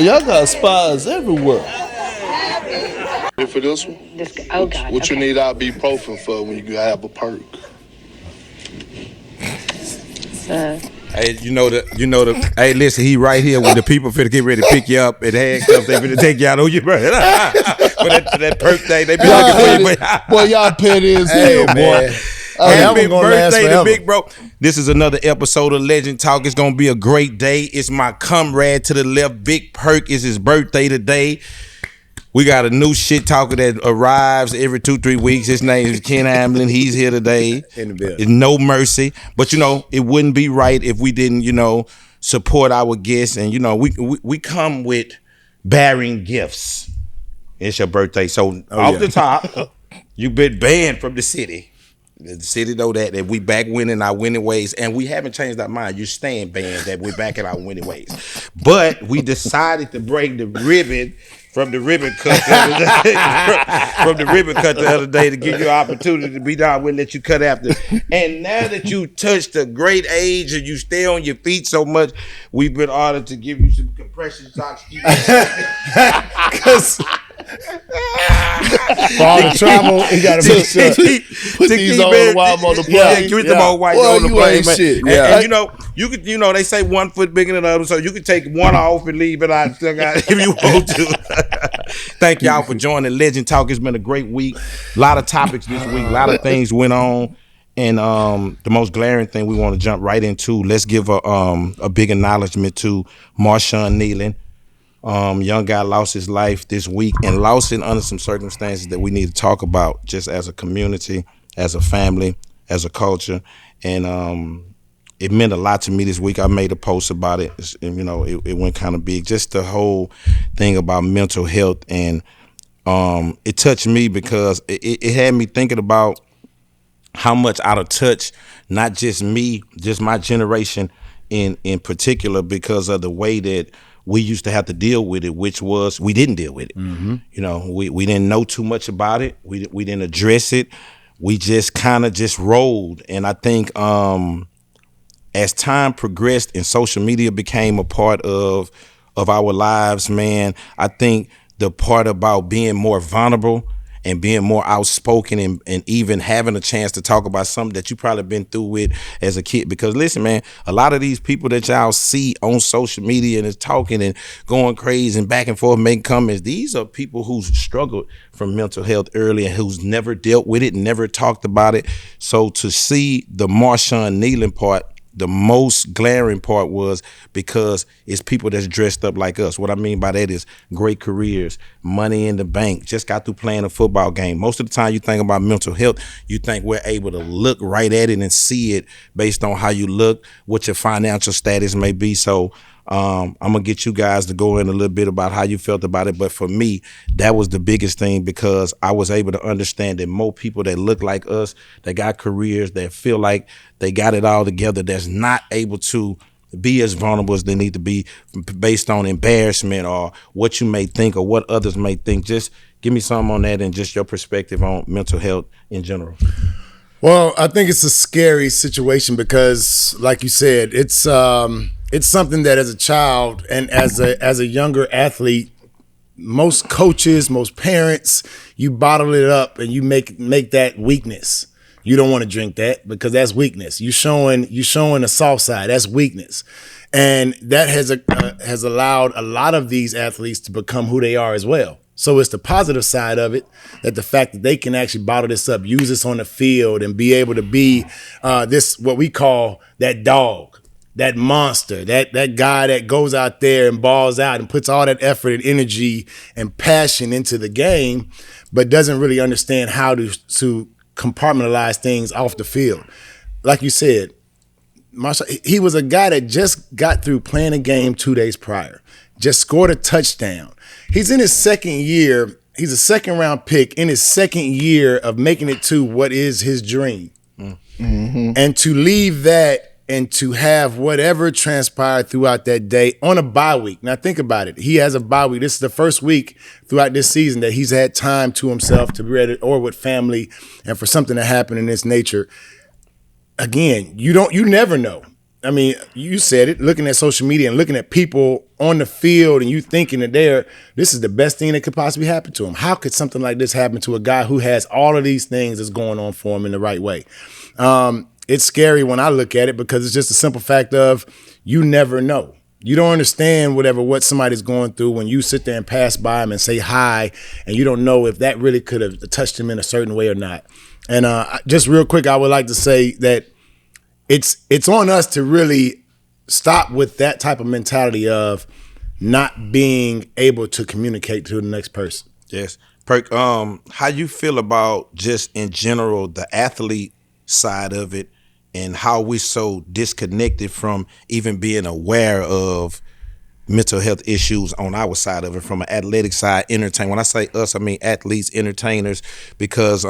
y'all got spies everywhere. For this one? Oh, God. What you need ibuprofen for when you have a perk? Hey, hey, listen, he right here when the people finna get ready to pick you up and handcuffs, they finna take you out on you, bro. For that perk thing, they been looking for you. Boy, y'all petty as hell, boy. Happy birthday to Big Bro. This is another episode of Legend Talk. It's gonna be a great day. It's my comrade to the left, Big Perk. It's his birthday today. We got a new shit talker that arrives every 2-3 weeks. His name is Ken Hamlin. He's here today. In the building. It's no mercy. But it wouldn't be right if we didn't, support our guests. And we come with bearing gifts. It's your birthday. So the top, you've been banned from the city. The city know that we back winning our winning ways, and we haven't changed our mind. You're staying banned that we're back in our winning ways. But we decided to break the ribbon from the ribbon cut the other day to give you an opportunity to be down. We'll let you cut after. And now that you touched a great age and you stay on your feet so much, we've been honored to give you some compression socks. Because for all the travel, you gotta make sure. Put these on while I'm on the plane. Yeah, get them on while you're on the plane, man. Shit. And you could, they say 1 foot bigger than the other, so you can take one off and leave it out if you want to. Thank y'all for joining Legend Talk. It's been a great week. A lot of topics this week. A lot of things went on. And the most glaring thing we want to jump right into, let's give a big acknowledgement to Marshawn Nealon. Young guy lost his life this week and lost it under some circumstances that we need to talk about just as a community, as a family, as a culture. And it meant a lot to me this week. I made a post about it. It went kind of big. Just the whole thing about mental health. And it touched me because it had me thinking about how much out of touch, not just me, just my generation in particular, because of the way that we used to have to deal with it, which was we didn't deal with it. Mm-hmm. We didn't know too much about it. We didn't address it. We just kind of just rolled. And I think as time progressed and social media became a part of our lives, man, I think the part about being more vulnerable and being more outspoken and even having a chance to talk about something that you probably been through with as a kid. Because listen, man, a lot of these people that y'all see on social media and is talking and going crazy and back and forth making comments, these are people who's struggled from mental health early and who's never dealt with it, never talked about it. So to see the Marshawn Nealon part, the most glaring part was because it's people that's dressed up like us. What I mean by that is great careers, money in the bank, just got through playing a football game. Most of the time you think about mental health, you think we're able to look right at it and see it based on how you look, what your financial status may be. So I'm going to get you guys to go in a little bit about how you felt about it. But for me, that was the biggest thing because I was able to understand that more people that look like us, that got careers, that feel like they got it all together, that's not able to be as vulnerable as they need to be based on embarrassment or what you may think or what others may think. Just give me something on that and just your perspective on mental health in general. Well, I think it's a scary situation because, like you said, it's something that as a child and as a younger athlete, most coaches, most parents, you bottle it up and you make that weakness. You don't want to drink that because that's weakness. You showing a soft side. That's weakness, and that has allowed a lot of these athletes to become who they are as well. So it's the positive side of it, that the fact that they can actually bottle this up, use this on the field, and be able to be this what we call that dog, that monster, that guy that goes out there and balls out and puts all that effort and energy and passion into the game, but doesn't really understand how to compartmentalize things off the field. Like you said, Marshall, he was a guy that just got through playing a game 2 days prior, just scored a touchdown. He's in his second year. He's a second round pick in his second year of making it to what is his dream. Mm-hmm. And to leave that and to have whatever transpired throughout that day on a bye week. Now think about it. He has a bye week. This is the first week throughout this season that he's had time to himself to be ready or with family and for something to happen in this nature. Again, you never know. I mean, you said it, looking at social media and looking at people on the field and you thinking that this is the best thing that could possibly happen to him. How could something like this happen to a guy who has all of these things that's going on for him in the right way? It's scary when I look at it because it's just a simple fact of you never know. You don't understand what somebody's going through when you sit there and pass by him and say hi, and you don't know if that really could have touched him in a certain way or not. And just real quick, I would like to say that it's on us to really stop with that type of mentality of not being able to communicate to the next person. Yes. Perk, how you feel about just in general the athlete side of it and how we're so disconnected from even being aware of mental health issues on our side of it from an athletic side, entertainment. When I say us, I mean athletes, entertainers, because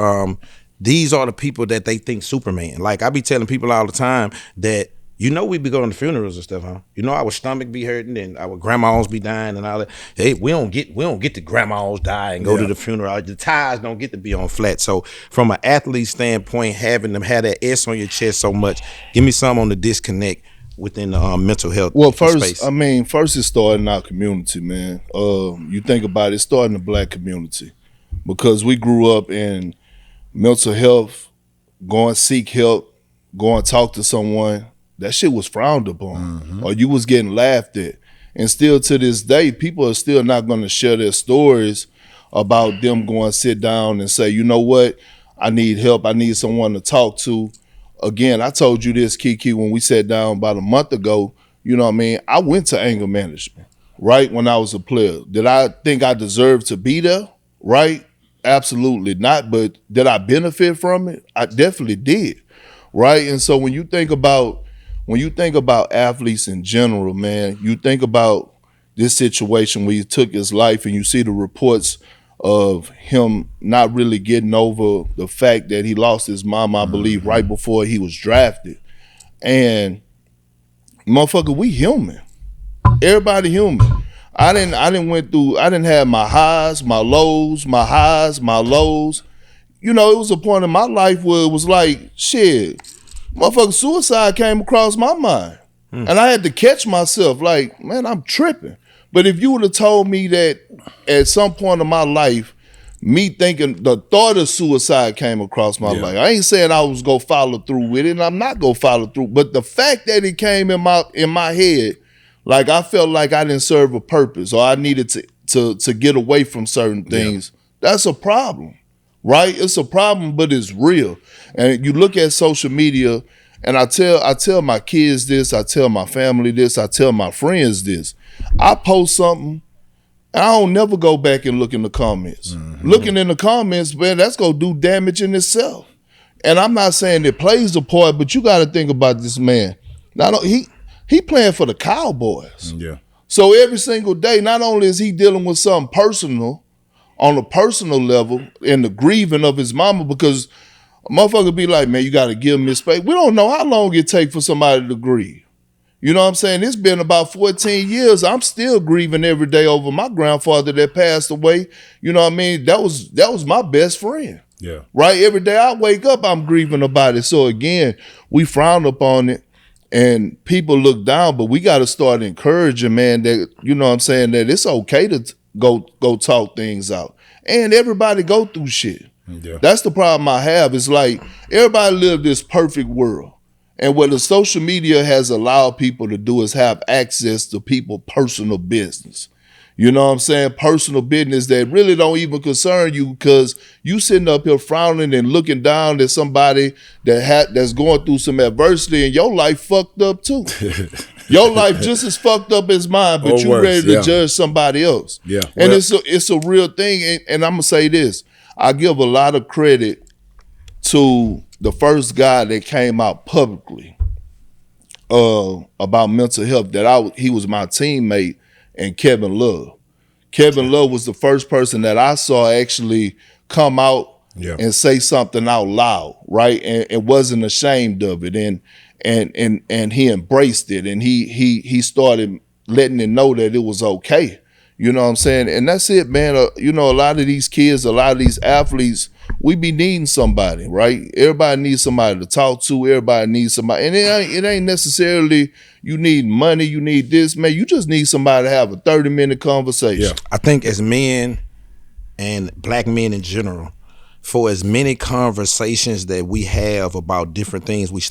these are the people that they think Superman. Like I be telling people all the time that, we be going to funerals and stuff, huh? Our stomach be hurting and our grandmas be dying and all that. Hey, we don't get the grandmas die and go to the funeral. The tires don't get to be on flat. So from an athlete standpoint, having them have that S on your chest so much, give me some on the disconnect within the mental health space. First it started in our community, man. You think about it starting in the black community because we grew up in mental health, going seek help, going talk to someone. That shit was frowned upon, or you was getting laughed at. And still to this day, people are still not going to share their stories about them going sit down and say, you know what, I need help, I need someone to talk to. Again, I told you this, Keke, when we sat down about a month ago, I went to anger management, right, when I was a player. Did I think I deserved to be there, right? Absolutely not, but did I benefit from it? I definitely did, right? And so when you think about athletes in general, man, you think about this situation where he took his life and you see the reports of him not really getting over the fact that he lost his mom, I believe, right before he was drafted. And motherfucker, we human. Everybody human. I didn't have my highs, my lows, my highs, my lows. It was a point in my life where it was like, shit, motherfucker, suicide came across my mind. And I had to catch myself like, man, I'm tripping. But if you would have told me that at some point in my life, me thinking the thought of suicide came across my life, I ain't saying I was gonna follow through with it, and I'm not gonna follow through. But the fact that it came in my head, like I felt like I didn't serve a purpose or I needed to get away from certain things, that's a problem. Right? It's a problem, but it's real. And you look at social media, and I tell my kids this, I tell my family this, I tell my friends this. I post something, and I don't never go back and look in the comments. Looking in the comments, man, that's gonna do damage in itself. And I'm not saying it plays a part, but you got to think about this man. He playing for the Cowboys. Yeah. So every single day, not only is he dealing with something personal, on a personal level, and the grieving of his mama, because a motherfucker be like, man, you got to give him his space. We don't know how long it take for somebody to grieve. You know what I'm saying? It's been about 14 years. I'm still grieving every day over my grandfather that passed away. You know what I mean? That was my best friend. Yeah. Right? Every day I wake up, I'm grieving about it. So again, we frown upon it and people look down, but we got to start encouraging, man, that, you know what I'm saying, that it's okay to go talk things out. And everybody go through shit. Yeah. That's the problem I have. It's like everybody live this perfect world. And what the social media has allowed people to do is have access to people's personal business. You know what I'm saying? Personal business that really don't even concern you, because you sitting up here frowning and looking down at somebody that's going through some adversity, and your life fucked up too. Your life just as fucked up as mine, but you ready to judge somebody else. Yeah. And it's a real thing. And I'm gonna say this. I give a lot of credit to the first guy that came out publicly about mental health, he was my teammate, and Kevin Love. Kevin Love was the first person that I saw actually come out and say something out loud, right? And wasn't ashamed of it. And he embraced it, and he started letting it know that it was okay. You know what I'm saying? And that's it, man. You know, a lot of these kids, a lot of these athletes, we be needing somebody, right? Everybody needs somebody to talk to. Everybody needs somebody. And it ain't necessarily you need money, you need this, man. You just need somebody to have a 30-minute conversation. Yeah. I think as men and black men in general, for as many conversations that we have about different things, we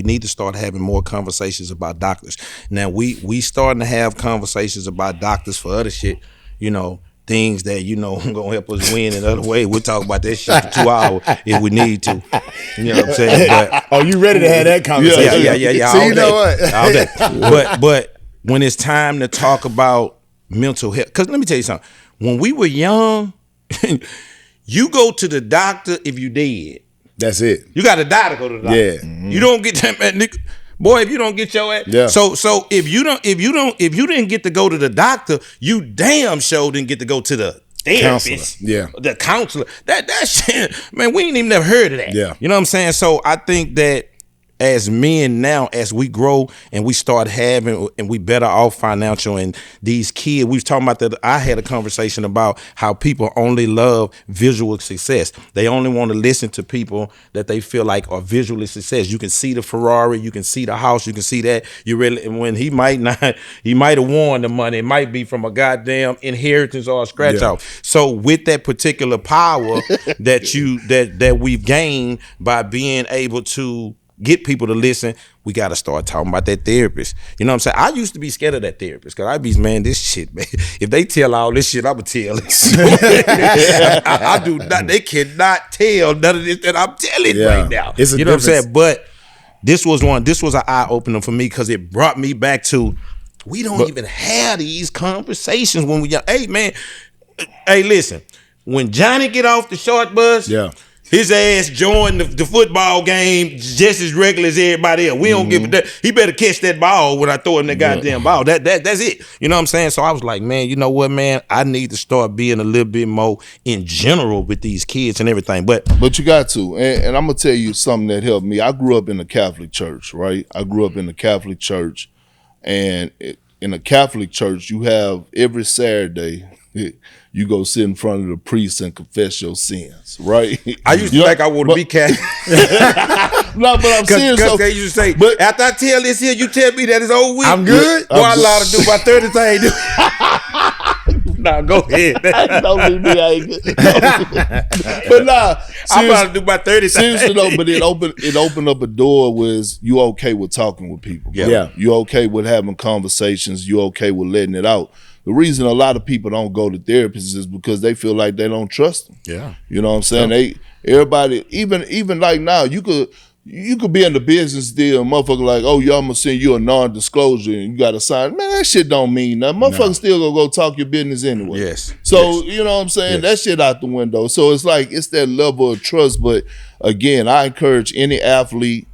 need to start having more conversations about doctors. Now we starting to have conversations about doctors for other shit, you know, things that gonna help us win in other ways. We'll talk about that shit for 2 hours if we need to. You know what I'm saying? But oh, you ready to have that conversation? Yeah. So you know what? All day. But when it's time to talk about mental health, because let me tell you something. When we were young. You go to the doctor if you dead. That's it. You got to die to go to the doctor. Yeah. Mm-hmm. You don't get that, man, nigga. Boy, if you don't get your ass. Yeah. So if you didn't get to go to the doctor, you damn sure didn't get to go to the therapist. Counselor. Yeah. The counselor. That shit, man, we ain't even never heard of that. Yeah. You know what I'm saying? So I think that as men now, as we grow and we start having, and we better off financial, and these kids, we was talking about that. I had a conversation about how people only love visual success. They only want to listen to people that they feel like are visually success. You can see the Ferrari, you can see the house, you can see that. You really, and when he might have won the money, it might be from a goddamn inheritance or a scratch off. So with that particular power that we've gained by being able to get people to listen, we got to start talking about that therapist. You know what I'm saying? I used to be scared of that therapist because I'd be, man, this shit, man. If they tell all this shit, I'm going to tell it. I do not, they cannot tell none of this that I'm telling right now. You know what I'm saying? But this was an eye-opener for me because it brought me back to, we don't even have these conversations when we young. Hey, man, hey, listen, when Johnny get off the short bus, his ass joined the football game just as regular as everybody else. We don't give a damn. He better catch that ball when I throw him that goddamn ball. That's it. You know what I'm saying? So I was like, man, you know what, man? I need to start being a little bit more in general with these kids and everything. But you got to. And I'm going to tell you something that helped me. I grew up in a Catholic church, right? I grew up in a Catholic church. And in a Catholic church, you have every Saturday, you go sit in front of the priest and confess your sins, right? I used to think I want to be Catholic. No, but I'm serious. Because they used to say, but after I tell this here, you tell me that it's over with. I'm good. Boy, I allowed to do my 30 things. Nah, go ahead. Don't leave me, I ain't good. But nah, I'm about to do my 30 things. Seriously though, but it opened up a door where you okay with talking with people. Yeah. You okay with having conversations. You okay with letting it out. The reason a lot of people don't go to therapists is because they feel like they don't trust them. Yeah. You know what I'm saying? Everybody, even like now, you could be in the business deal, motherfucker like, oh, y'all gonna send you a non-disclosure and you gotta sign. Man, that shit don't mean nothing. Motherfucker still gonna go talk your business anyway. Yes. So, you know what I'm saying? That shit out the window. So it's like, it's that level of trust. But again, I encourage any athlete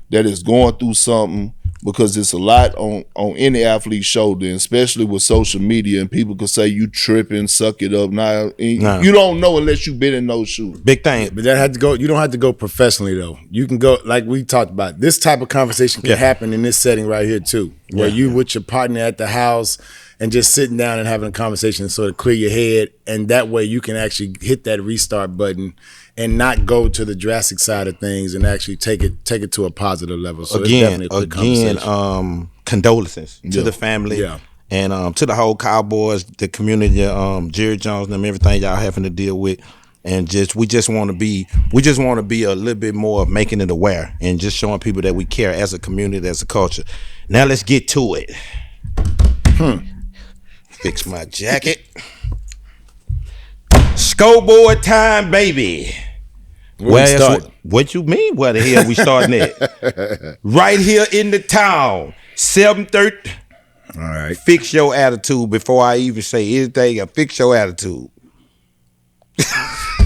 that is going through something, because it's a lot on any athlete's shoulder, especially with social media, and people could say you tripping, suck it up. Now you don't know unless you've been in those shoes. Big thing. But that had to go. You don't have to go professionally though. You can go, like we talked about. This type of conversation can happen in this setting right here too, where you with your partner at the house and just sitting down and having a conversation, sort of clear your head, and that way you can actually hit that restart button and not go to the drastic side of things, and actually take it to a positive level. So again, condolences to the family, and to the whole Cowboys, the community, Jerry Jones and them, everything y'all having to deal with, and we just want to be a little bit more of making it aware and just showing people that we care as a community, as a culture. Now let's get to it. Fix my jacket. Scoreboard time, baby. What you mean? Where the hell we starting at? Right here in the town, 7:30. All right. Fix your attitude before I even say anything. Fix your attitude.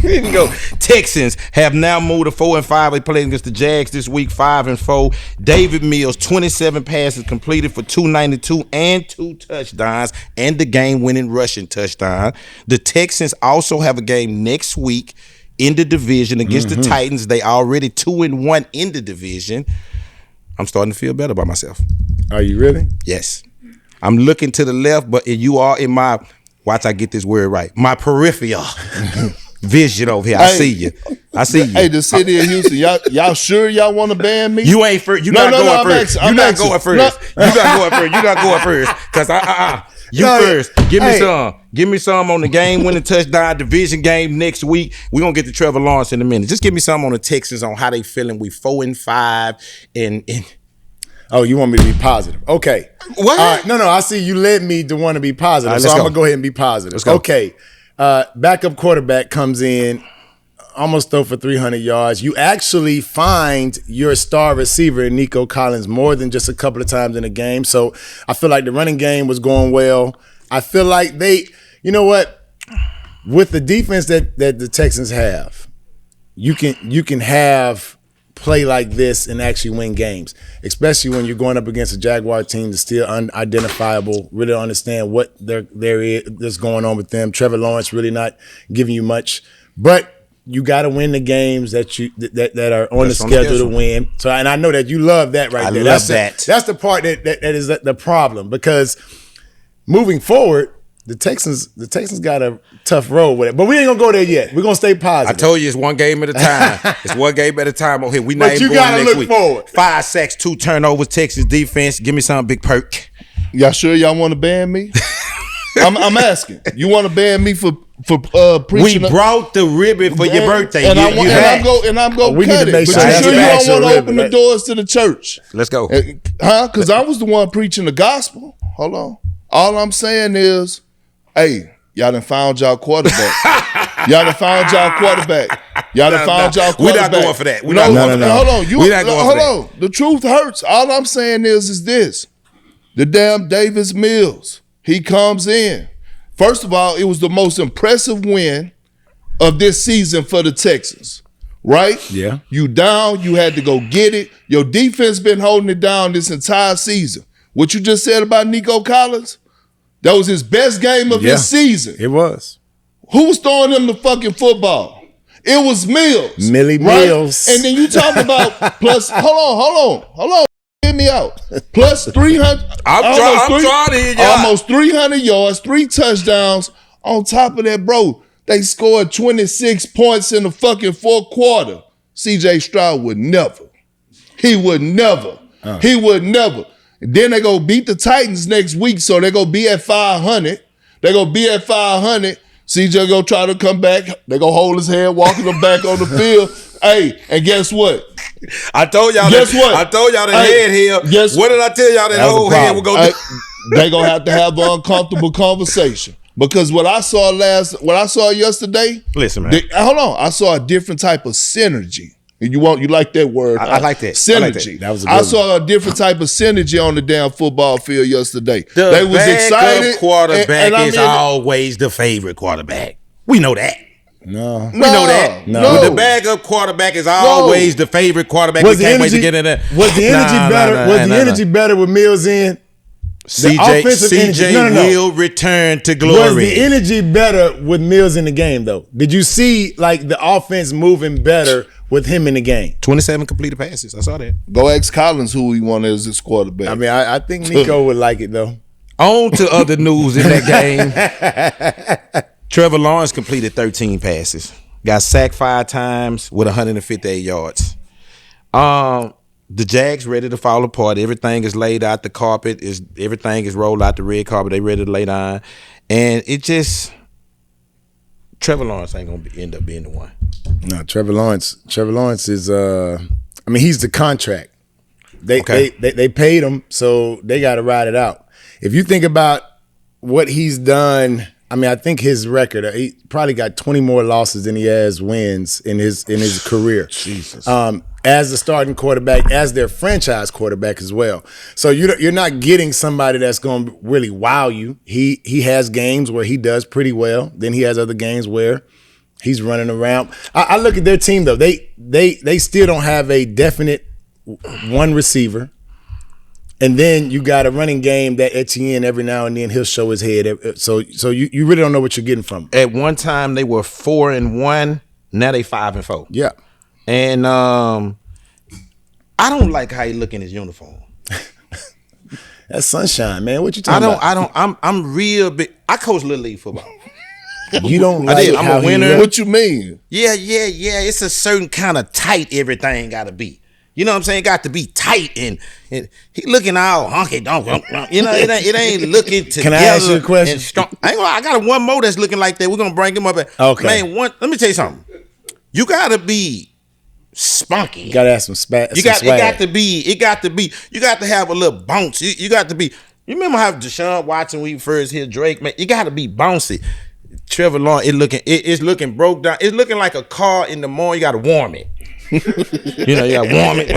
Here we go. Texans have now moved to 4-5. They played against the Jags this week, 5-4. David Mills, 27 passes completed for 292 and 2 touchdowns, and the game-winning rushing touchdown. The Texans also have a game next week in the division against the Titans. They already 2-1 in the division. I'm starting to feel better about myself. Are you really? Yes. I'm looking to the left, but you are in my Watch, I get this word right. My peripheral vision over here. I see you. Hey, the city of Houston, y'all sure y'all want to ban me? You ain't first. You're not going first. You're not going first. You're not going first. Cause first. Give me some. Give me some on the game-winning touchdown division game next week. We're gonna get to Trevor Lawrence in a minute. Just give me some on the Texans on how they feeling. We 4-5 and Oh, you want me to be positive? Okay. What? All right. No. I see you led me to want to be positive, right, so I'm gonna go ahead and be positive. Let's go. Okay. Backup quarterback comes in, almost throw for 300 yards. You actually find your star receiver in Nico Collins more than just a couple of times in a game. So I feel like the running game was going well. I feel like you know what? With the defense that the Texans have, you can have play like this and actually win games, especially when you're going up against a Jaguar team that's still unidentifiable, really don't understand what there is that's going on with them. Trevor Lawrence really not giving you much, but you got to win the games that are on the schedule to win. So, and I know that you love that right there. Love that. That's the part that is the problem, because moving forward, the Texans got a tough road with it, but we ain't gonna go there yet. We're gonna stay positive. I told you it's one game at a time. It's one game at a time on here. We not even going next week. Forward. 5 sacks, 2 turnovers. Texas defense. Give me some big perk. Y'all sure y'all want to ban me? I'm asking. You want to ban me for preaching? We brought the ribbon for your birthday. And I'm going to cut it. But you sure you don't want to open the doors to the church? Let's go. Huh? Because I was the one preaching the gospel. Hold on. All I'm saying is, hey, y'all done found y'all quarterback. Y'all done found y'all quarterback. We're not going for that. No. Hold on. Hold on. The truth hurts. All I'm saying is this. The damn Davis Mills. He comes in. First of all, it was the most impressive win of this season for the Texans. Right? Yeah. You down. You had to go get it. Your defense been holding it down this entire season. What you just said about Nico Collins, that was his best game of his season. It was. Who was throwing him the fucking football? It was Mills. Millie right? Mills. And then you talk about plus, hold on. Hear me out. Plus 300. I'm trying to hear you. Almost 300 yards, 3 touchdowns. On top of that, bro, they scored 26 points in the fucking fourth quarter. CJ Stroud would never. He would never. And then they go beat the Titans next week, so they go be at 500. CJ go try to come back. They go hold his head, walking him back on the field. Hey, and guess what? I told y'all that head here. What did I tell y'all that whole head would go do? They gonna have to have an uncomfortable conversation. Because what I saw yesterday. Listen, man. Hold on. I saw a different type of synergy. And you like that word? I like that. Synergy. That was a good one. I saw a different type of synergy on the damn football field yesterday. They was excited. Quarterback is always the favorite quarterback. We know that. No. We know that. No. The backup quarterback is always the favorite quarterback. Was we the can't energy, wait to get in there. Was the energy better? Was the energy better with Mills in? CJ will return to glory. Was the energy better with Mills in the game, though? Did you see like the offense moving better with him in the game? 27 completed passes. I saw that. Go ask Collins who he wanted as his quarterback. I mean, I think Nico would like it, though. On to other news in that game. Trevor Lawrence completed 13 passes. Got sacked 5 times with 158 yards. The Jags ready to fall apart. Everything is laid out. The carpet is everything is rolled out the red carpet. They ready to lay down, and it just Trevor Lawrence ain't gonna end up being the one. No, Trevor Lawrence is. I mean, he's the contract. They paid him, so they got to ride it out. If you think about what he's done. I mean, I think his record, he probably got 20 more losses than he has wins in his career. Jesus. As the starting quarterback, as their franchise quarterback as well. So you're not getting somebody that's going to really wow you. He has games where he does pretty well. Then he has other games where he's running around. I look at their team though. They still don't have a definite one receiver. And then you got a running game that Etienne every now and then he'll show his head. So you really don't know what you're getting from him. At one time they were 4-1. Now they 5-4. Yeah. And I don't like how he look in his uniform. That's sunshine, man. What you talking about? I'm real big. I coach Little League football. You don't I like did. I'm how a he winner. look? What you mean? Yeah. It's a certain kind of tight everything got to be. You know what I'm saying? It got to be tight and he looking all honky donk. You know, it ain't looking together. Can I ask you a question? And strong. I got one more that's looking like that. We're gonna bring him up. Okay. Man, let me tell you something. You gotta be spunky. You gotta have some swag. It got to be. You got to have a little bounce. You got to be. You remember how Deshaun Watson when we first hit Drake, man? You got to be bouncy. Trevor Lawrence, it's looking broke down. It's looking like a car in the morning. You got to warm it. You got to warm it.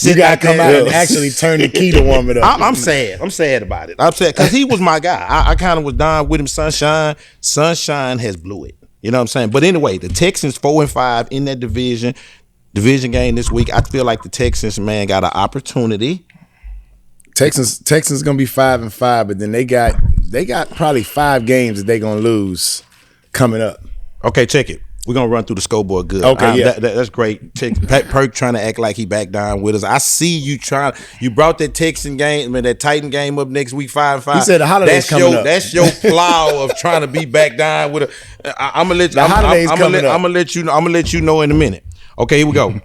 You got to come out and actually turn the key to warm it up. I'm sad. I'm sad about it. I'm sad because he was my guy. I kind of was down with him. Sunshine has blew it. You know what I'm saying? But anyway, the Texans 4-5 in that division game this week. I feel like the Texans, man, got an opportunity. Texans gonna be 5-5, but then they got probably 5 games that they gonna lose coming up. Okay, check it. We're gonna run through the scoreboard good. Okay, yeah. That's great. Perk trying to act like he back down with us. I see you trying. You brought that Texan game, that Titan game up next week 5-5. He said the holidays coming up. That's your plow of trying to be back down with a. I'm gonna let you. I'm gonna let you know in a minute. Okay, here we go.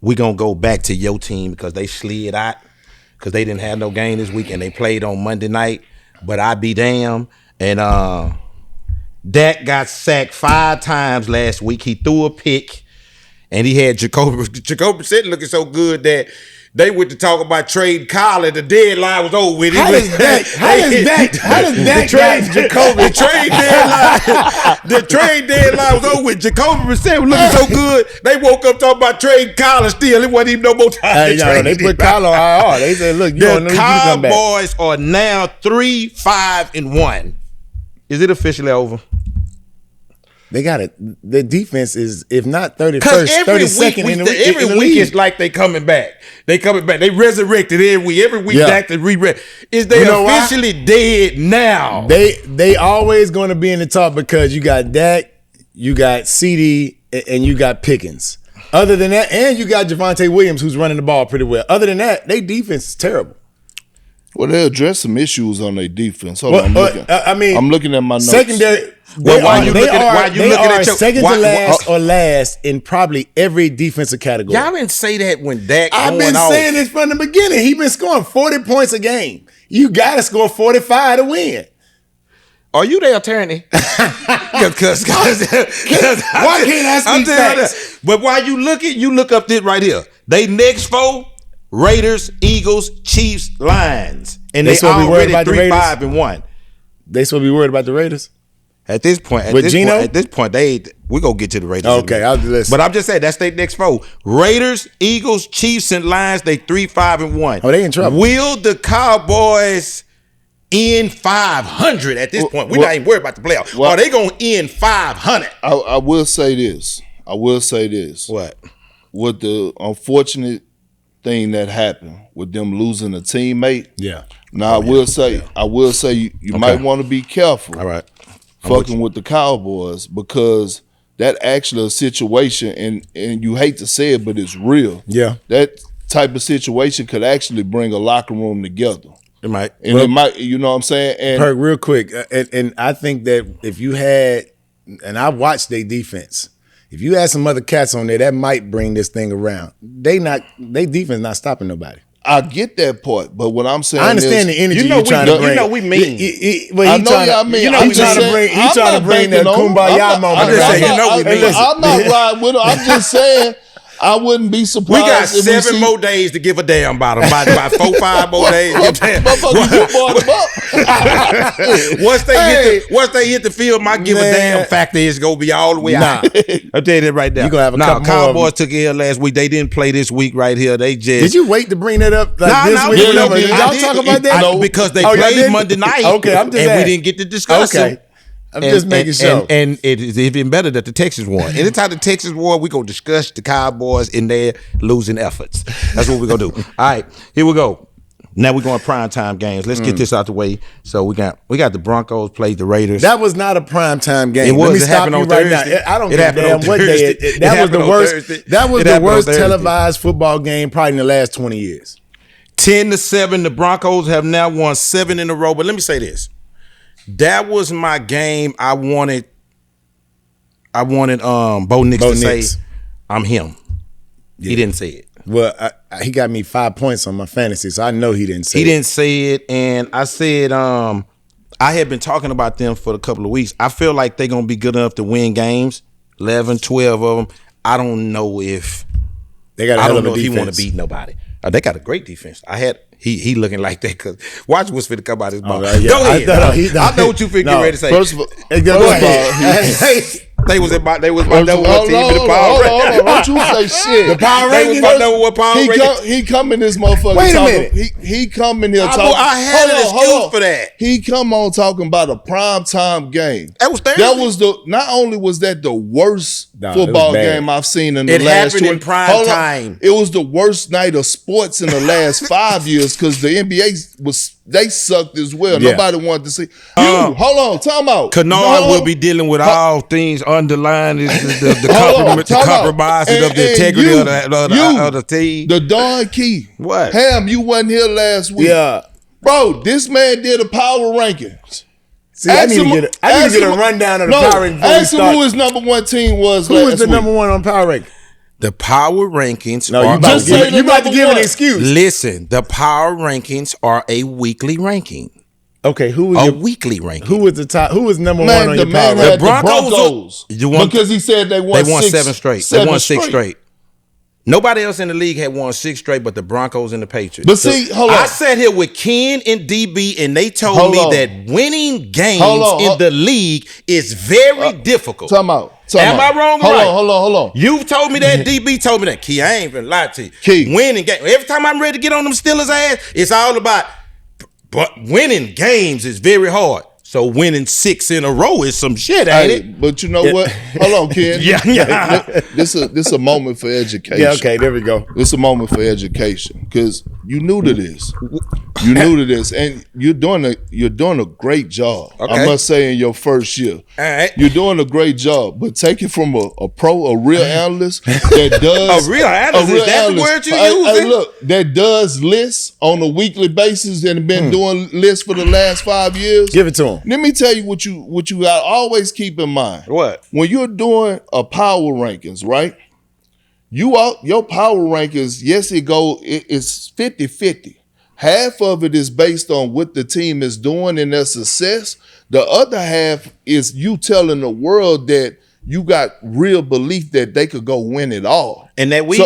We're gonna go back to your team because they slid out. Because they didn't have no game this week and they played on Monday night. But I be damn. And Dak got sacked 5 times last week. He threw a pick. And he had Jacoby Brissett looking so good that they went to talk about trade Kyle and the deadline was over with. How does Dak trade Jacoby? The trade deadline was over with. Jacoby Brissett was looking so good. They woke up talking about trade Kyle and still it wasn't even no more time to trade. They put Kyle on IR. They said, look, you don't need to come back. The Cowboys are now 3-5-1. Is it officially over? They got it. The defense is, if not 31st, 32nd in the league. Every week it's like they coming back. They coming back. They resurrected every week. Every week Dak to is they officially dead now? They always going to be in the top because you got Dak, you got CD, and you got Pickens. Other than that, and you got Javonte Williams who's running the ball pretty well. Other than that, their defense is terrible. Well, they addressed some issues on their defense. Hold on, I'm looking at my notes. Secondary. They are second to last or last in probably every defensive category. Y'all didn't say that when Dak I've been saying this from the beginning. He been scoring 40 points a game. You got to score 45 to win. Are you the attorney? Because why can't I speak facts? But while you look up this right here. They next 4, Raiders, Eagles, Chiefs, Lions. And they already 3-5-1. They supposed to be worried about the Raiders? At this point, we're gonna get to the Raiders. Okay, I'll listen. But I'm just saying that's their next 4. Raiders, Eagles, Chiefs, and Lions. They 3-5-1. Oh, they in trouble. Will the Cowboys end 500 at this point? We're not even worried about the playoffs. Are they gonna end 500? I will say this. What? With the unfortunate thing that happened with them losing a teammate. Yeah. Now I will say you might want to be careful. All right. Fucking with the Cowboys because that actually a situation and you hate to say it, but it's real. Yeah. That type of situation could actually bring a locker room together. It might. And it might, you know what I'm saying? And Perk, real quick, and I think that if you had, and I watched their defense, if you had some other cats on there, that might bring this thing around. They defense not stopping nobody. I get that part, but what I'm saying I understand the energy you're trying to bring. You know we mean. He's trying to bring that kumbaya moment. I'm not riding with him. I'm just saying I wouldn't be surprised. We got 7 more days to give a damn about them. By 4-5 more days. Once they hit the field, my give a damn factor is gonna be all the way out. I'll tell you that right now. You gonna have a couple Cowboys took it last week. They didn't play this week right here. They just. Did you wait to bring that up this week? Did y'all talk about that? No, because they played Monday night. Okay, I'm just and we didn't get to discuss it. I'm just making sure. And it is even better that the Texans won. Anytime the Texans won, we're going to discuss the Cowboys in their losing efforts. That's what we're going to do. All right, here we go. Now we're going primetime games. Let's get this out the way. So we got the Broncos played the Raiders. That was not a primetime game. It was. Let me stop you right now. I don't give a damn what day. That was the worst televised football game probably in the last 20 years. 10-7. The Broncos have now won 7 in a row. But let me say this: that was my game. I wanted Bo Nix to say, "I'm him." Yeah. He didn't say it. Well, he got me 5 points on my fantasy, so I know he didn't say it. He didn't say it, and I said, I had been talking about them for a couple of weeks. I feel like they're going to be good enough to win games, 11, 12 of them. I don't know if they got. I don't know if he want to beat nobody. They got a great defense. He looking like that because watch what's finna come out his mouth. Right, yeah. Go ahead. I know what you think you're ready to say. First of all, they was about number one team in the power rankings. Don't you say shit. The power rankings. Number one power rankings. He come in this motherfucker. Wait a minute. He come in here talking. I had an excuse for that. He come on talking about a prime time game. That was Thursday. That was not only was that the worst football game I've seen in the last 20 in prime time. It was the worst night of sports in the last 5 years because the NBA they sucked as well. Yeah. Nobody wanted to see. Hold on, time out. Kennard will be dealing with all things underlying the compromises of the integrity of the team. The Don Key. What? Ham, you wasn't here last week. Yeah. Bro, this man did a power rankings. See, I need to get a rundown of the power rankings. Ask him who his number one team was Who was the number one on power rankings? The power rankings you about to give an excuse. Listen, the power rankings are a weekly ranking. Okay, weekly ranking? Who was the top? Who was number one on your power rankings? The Broncos. Because he said they won 7 straight. They won 6 straight. Nobody else in the league had won 6 straight but the Broncos and the Patriots. But see, hold on. I sat here with Ken and DB and they told me that winning games in the league is very difficult. Time out. Am I wrong or right? Hold on. You told me that. DB told me that. Key, I ain't gonna lie to you. Key. Winning games. Every time I'm ready to get on them Steelers' ass, it's all about, but winning games is very hard. So winning 6 in a row is some shit, ain't it? But you know what? Hold on, Ken. This a moment for education. Yeah, okay, there we go. It's a moment for education because you new to this. You new to this, and you're doing a great job. Okay. I must say, in your first year, All right. you're doing a great job. But take it from a real analyst that does a real analyst. Is that the word you using? Hey, look, that does lists on a weekly basis and been doing lists for the last 5 years. Give it to him. Let me tell you what you got to always keep in mind. What? When you're doing a power rankings, right? Your power rankings, yes, it's 50-50. Half of it is based on what the team is doing and their success. The other half is you telling the world that you got real belief that they could go win it all. And that week?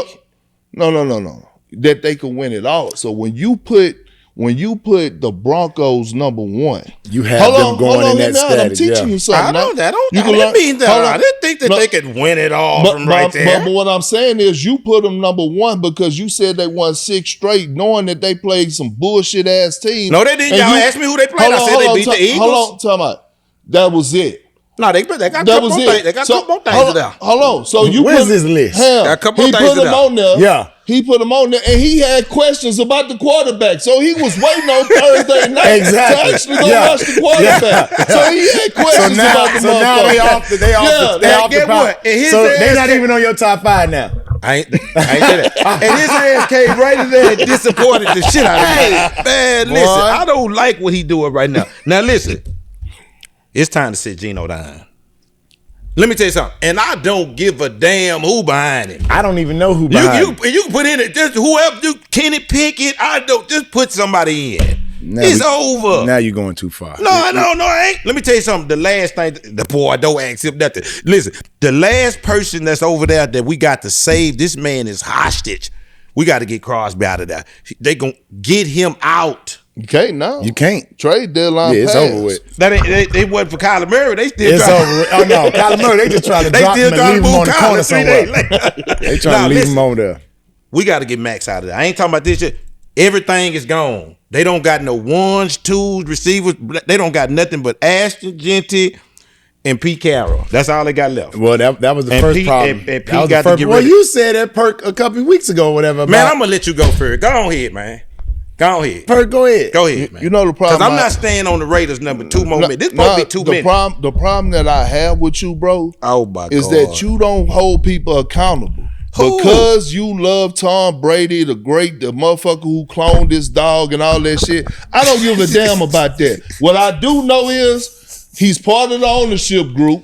No. That they could win it all. So when you put the Broncos number one, you have them going in that status. I'm teaching you something. I didn't mean that. I didn't think that they could win it all from right there. But what I'm saying is you put them number one because you said they won 6 straight, knowing that they played some bullshit ass teams. No, they didn't. Y'all asked me who they played. I said they beat the Eagles. Hold on, time out. That was it. No, they got a couple more things. They got a couple more things there. Hold on. So you where's this list? A couple he things put them on there. Yeah. He put them on there, and he had questions about the quarterback. So he was waiting on Thursday night to actually go watch the quarterback. Yeah. So he had questions about the motherfucker. Now they off the power. So they're not even on your top 5 now. I ain't that. And his ass came right in there and disappointed the shit out of me. Man, listen, I don't like what he doing right now. Now listen, it's time to sit Geno down. Let me tell you something, and I don't give a damn who behind him. I don't even know who behind him. You can put in it, just whoever, Kenny Pickett, just put somebody in. It's over. Now you're going too far. No, I ain't. Let me tell you something. The last thing, the boy, don't ask him nothing. Listen, the last person that's over there that we got to save, this man is hostage. We got to get Crosby out of there. They gonna get him out. You can't now. You can't. Trade deadline. Yeah, it's over with. They wasn't for Kyler Murray. They still over with. Oh no, Kyler Murray. They just trying to drop him and leave him on the corner somewhere. They trying to leave him on there. We got to get Max out of there. I ain't talking about this shit. Everything is gone. They don't got no 1s, 2s, receivers. They don't got nothing but Ashton, Genty, and Pete Carroll. That's all they got left. Well, that was the first problem. And Pete got to get rid of. Well, you said that Perk a couple of weeks ago or whatever. Man, I'm going to let you go first. Go on ahead, man. Go ahead. Perk, go ahead. Go ahead, man. You know the problem. Because I'm not staying on the Raiders number 2 more minutes. This supposed to be 2 minutes. The problem that I have with you, bro, is that you don't hold people accountable. Because you love Tom Brady, the motherfucker who cloned this dog and all that shit. I don't give a damn about that. What I do know is he's part of the ownership group.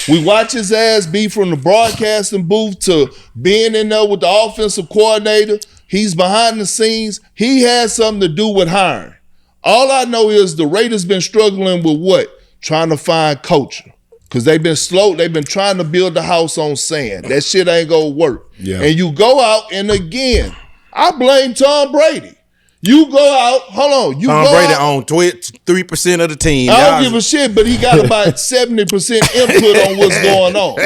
We watch his ass be from the broadcasting booth to being in there with the offensive coordinator. He's behind the scenes. He has something to do with hiring. All I know is the Raiders been struggling with what? Trying to find culture. Because they've been slow. They've been trying to build the house on sand. That shit ain't gonna work. Yeah. And you go out and again, I blame Tom Brady. You go out, hold on. Tom Brady on 3% of the team. I don't give a shit, but he got about 70% input on what's going on.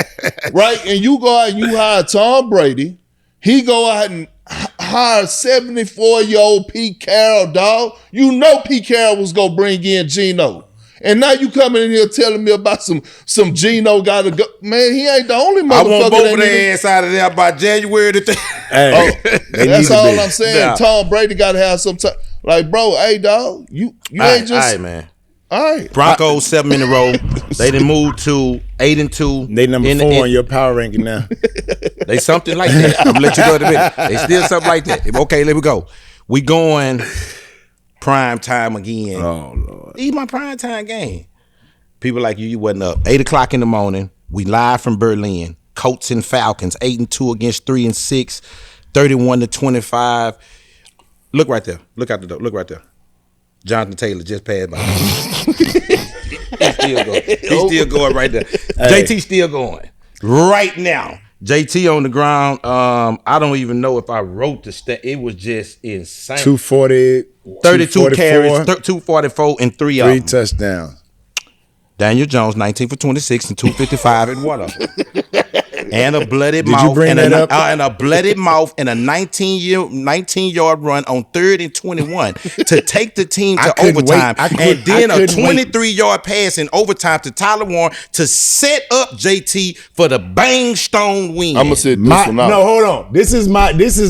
Right? And you go out and you hire Tom Brady. He go out and hire 74-year-old Pete Carroll, dog. You know Pete Carroll was gonna bring in Geno. And now you coming in here telling me about some Geno got to go. Man, he ain't the only motherfucker. I want both of their ass out of there by January the 3rd. That's all I'm saying. Nah. Tom Brady got to have some time. Like, bro, hey, dog, you ain't just. All right, man. All right. Broncos 7 in a row. They done moved to 8-2. They number 4 on your power ranking now. They something like that. I'm gonna let you go in a minute. They still something like that. Okay, let me go. We going prime time again. Oh Lord. Eat my prime time game. People like you wasn't up. 8:00 in the morning. We live from Berlin. Colts and Falcons, 8-2 against 3-6, 31-25. Look right there. Look out the door. Look right there. Jonathan Taylor just passed by. He's still going. He's still going right there. Hey. JT still going right now. JT on the ground. I don't even know if I wrote the stat. It was just insane. 240, 32 carries, 244, and 3 touchdowns. Daniel Jones, 19 for 26 and 255 and 1 of them. And a blooded Did mouth. You bring and, that up? And a blooded mouth and a 19-yard run on 3rd and 21 to take the team to overtime. And then a 23-yard pass in overtime to Tyler Warren to set up JT for the bang stone win. I'm gonna sit this one out. No, hold on. This is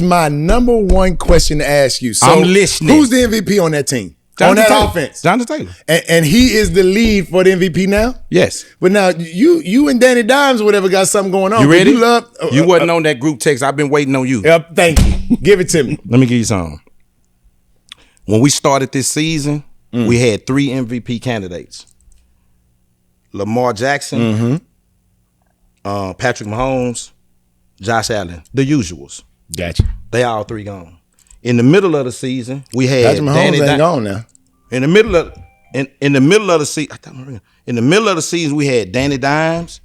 my number one question to ask you. So I'm listening. Who's the MVP on that team? Jonathan on that Taylor. offense? Jonathan Taylor. And he is the lead for the MVP now? Yes. But now you and Danny Dimes or whatever got something going on. You ready? You wasn't on that group text. I've been waiting on you. Thank you. Give it to me. Let me give you something. When we started this season, we had 3 MVP candidates. Lamar Jackson, Patrick Mahomes, Josh Allen. The usuals. Gotcha. They all 3 gone. In the middle of the season, we had Patrick Mahomes ain't gone now. In the middle of the season, we had Danny Dimes,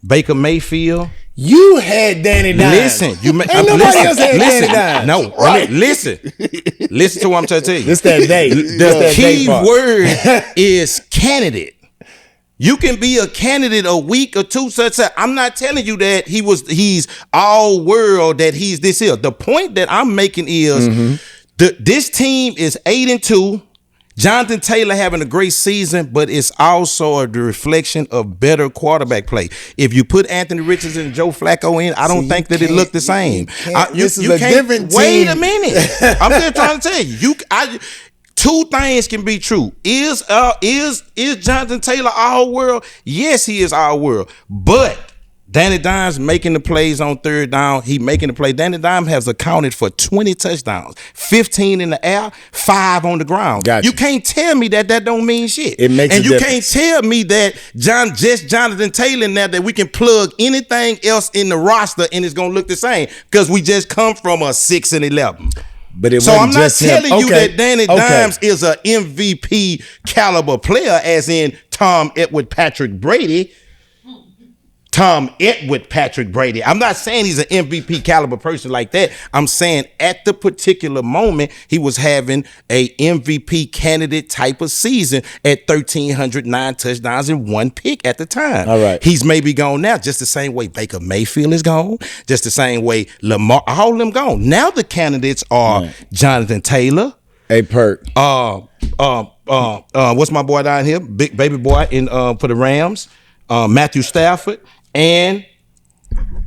Baker Mayfield. You had Danny Dimes. Listen, nobody else had Danny Dimes. No, right. Listen to what I'm trying to tell you. This that day. The key word is candidate. You can be a candidate a week or two. Such I'm not telling you that he's all world, that he's this here. The point that I'm making is this team is 8-2. Jonathan Taylor having a great season, but it's also the reflection of better quarterback play. If you put Anthony Richardson and Joe Flacco in, I don't think that it looked the same. This is a different team. Wait a minute. I'm just trying to tell you. Two things can be true. Is Jonathan Taylor all world? Yes, he is all world. But Danny Dimes making the plays on 3rd down. He making the play. Danny Dimes has accounted for 20 touchdowns, 15 in the air, 5 on the ground. Gotcha. You can't tell me that don't mean shit. It makes and a you difference. can't tell me that just Jonathan Taylor now that we can plug anything else in the roster and it's gonna look the same because we just come from a 6-11. But so I'm not telling you that Danny Dimes is an MVP caliber player, as in Tom Edward Patrick Brady. I'm not saying he's an MVP caliber person like that. I'm saying at the particular moment, he was having a MVP candidate type of season at 1,309 touchdowns and 1 pick at the time. All right. He's maybe gone now, just the same way Baker Mayfield is gone, just the same way Lamar, all of them gone. Now the candidates are Jonathan Taylor. Hey, Perk. What's my boy down here? Big baby boy for the Rams. Matthew Stafford. And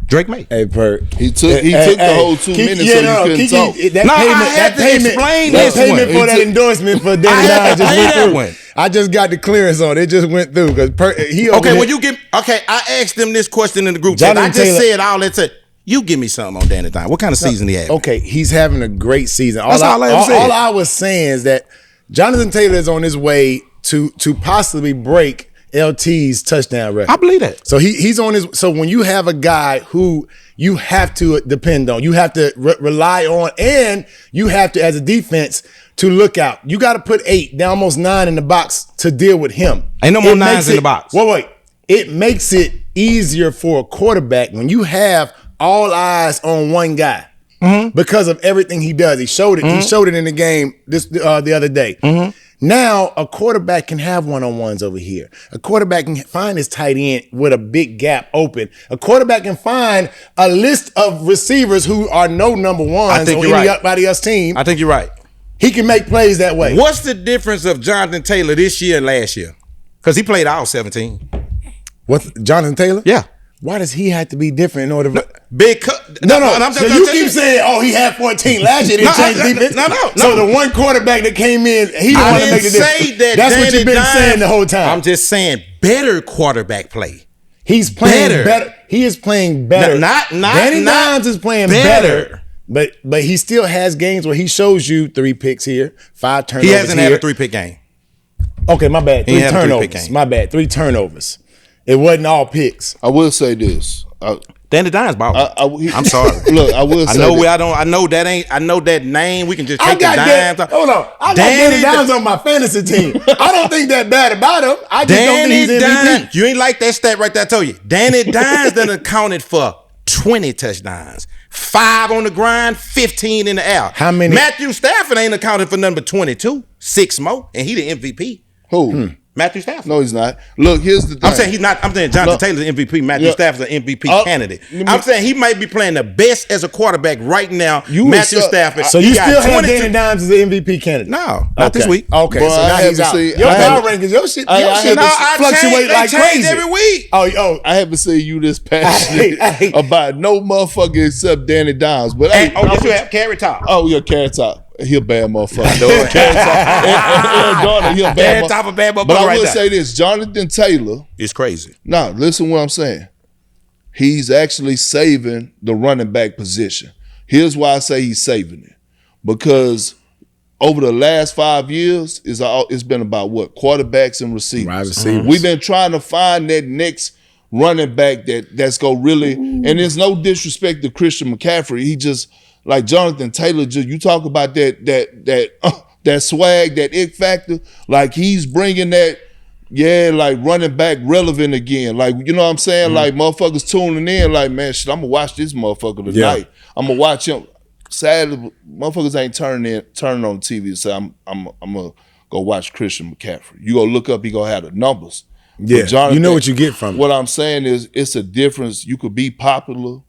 Drake May. Hey, Perk. He took the whole 2 minutes so you couldn't talk. That payment for that endorsement for Danny Dimes just went through. I just got the clearance on it. It just went through because I asked them this question in the group chat. I just said all that. You give me something on Danny Dimes. What kind of season he had? Okay, he's having a great season. That's all I ever said. All I was saying is that Jonathan Taylor is on his way to possibly break LT's touchdown record. I believe that. So he's on his. So when you have a guy who you have to depend on, you have to rely on, and you have to, as a defense, to look out. You got to put 8, now almost 9 in the box to deal with him. Ain't no more 9s in the box. Wait. It makes it easier for a quarterback when you have all eyes on one guy because of everything he does. He showed it. He showed it in the game the other day. Now a quarterback can have one-on-ones over here. A quarterback can find his tight end with a big gap open. A quarterback can find a list of receivers who are no number ones on anybody else's team. I think you're right. He can make plays that way. What's the difference of Jonathan Taylor this year and last year? Because he played all 17. What, Jonathan Taylor? Yeah. Why does he have to be different in order to... No. So you keep saying, oh, he had 14 last year, didn't change defense? No. So the one quarterback that came in, he didn't want to make the difference. That's what you've been saying the whole time. I'm just saying better quarterback play. He's playing better. He is playing better. Danny Dimes is playing better. But he still has games where he shows you 3 picks here, 5 turnovers. He hasn't had a 3-pick game. Okay, my bad. 3 turnovers. 3-pick game. My bad. 3 turnovers. It wasn't all picks. I will say this. Danny Dimes ball. I'm sorry. Look, I will say I know that name. We can just take the Dimes. Hold on. I got Danny Dimes on my fantasy team. I don't think that bad about him. I just don't think he's MVP. You ain't like that stat right there. I told you. Danny Dimes done accounted for 20 touchdowns. 5 on the grind, 15 in the air. How many? Matthew Stafford ain't accounted for number 22. 6 more, and he the MVP. Who? Matthew Stafford. No, he's not. Look, here's the thing. I'm saying he's not. I'm saying Jonathan Taylor's the MVP. Matthew Stafford's an MVP candidate. I'm saying he might be playing the best as a quarterback right now. Matthew Stafford. So you still have Danny Dimes as the MVP candidate? No, not this week. Okay, so now he's out. Your power rankings, your shit fluctuate like crazy every week. Oh, I haven't seen you this passionate about no motherfucker except Danny Dimes. But yes, you have Carrot Top. Oh, yeah, Carrot Top. He a bad motherfucker. Carrot Top. And Jordan, he a bad motherfucker. Top a bad motherfucker. But I will say this: Jonathan Taylor. It's crazy. Now, listen what I'm saying. He's actually saving the running back position. Here's why I say he's saving it. Because over the last 5 years, it's been about what? Quarterbacks and receivers. Wide receivers. We've been trying to find that next running back that's going to really, and there's no disrespect to Christian McCaffrey. He just, like Jonathan Taylor, you talk about that swag, that it factor, like he's bringing that, like running back relevant again. Like, you know what I'm saying? Like motherfuckers tuning in, like, man, shit, I'm gonna watch this motherfucker tonight. Yeah. I'm gonna watch him. Sadly, motherfuckers ain't turning on TV and say, I'm gonna go watch Christian McCaffrey. You go look up, he gonna have the numbers. Yeah, Jonathan, you know what you get from it. What I'm saying is, it's a difference. You could be popular,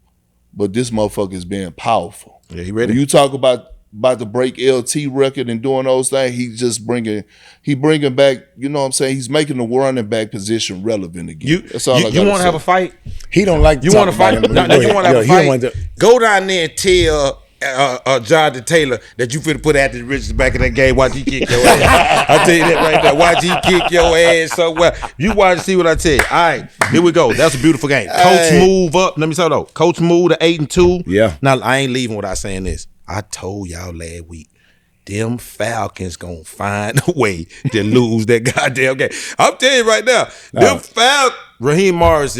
but this motherfucker is being powerful. Yeah, he ready. When you talk about to break LT record and doing those things, he bringing back, you know what I'm saying? He's making the running back position relevant again. You want to have a fight? He don't like. You want to fight? You want to have a fight? Go down there and tell Jonathan Taylor that you finna put Anthony Richardson back in that game. Watch he kick your ass. I tell you that right now. Watch he kick your ass so well. You watch and see what I tell you. All right, here we go. That's a beautiful game. Coach move up. Let me say though. Coach move to 8-2. Yeah. Now I ain't leaving without saying this. I told y'all last week, them Falcons gonna find a way to lose that goddamn game. I'm telling you right now, them Falcons. Raheem Morris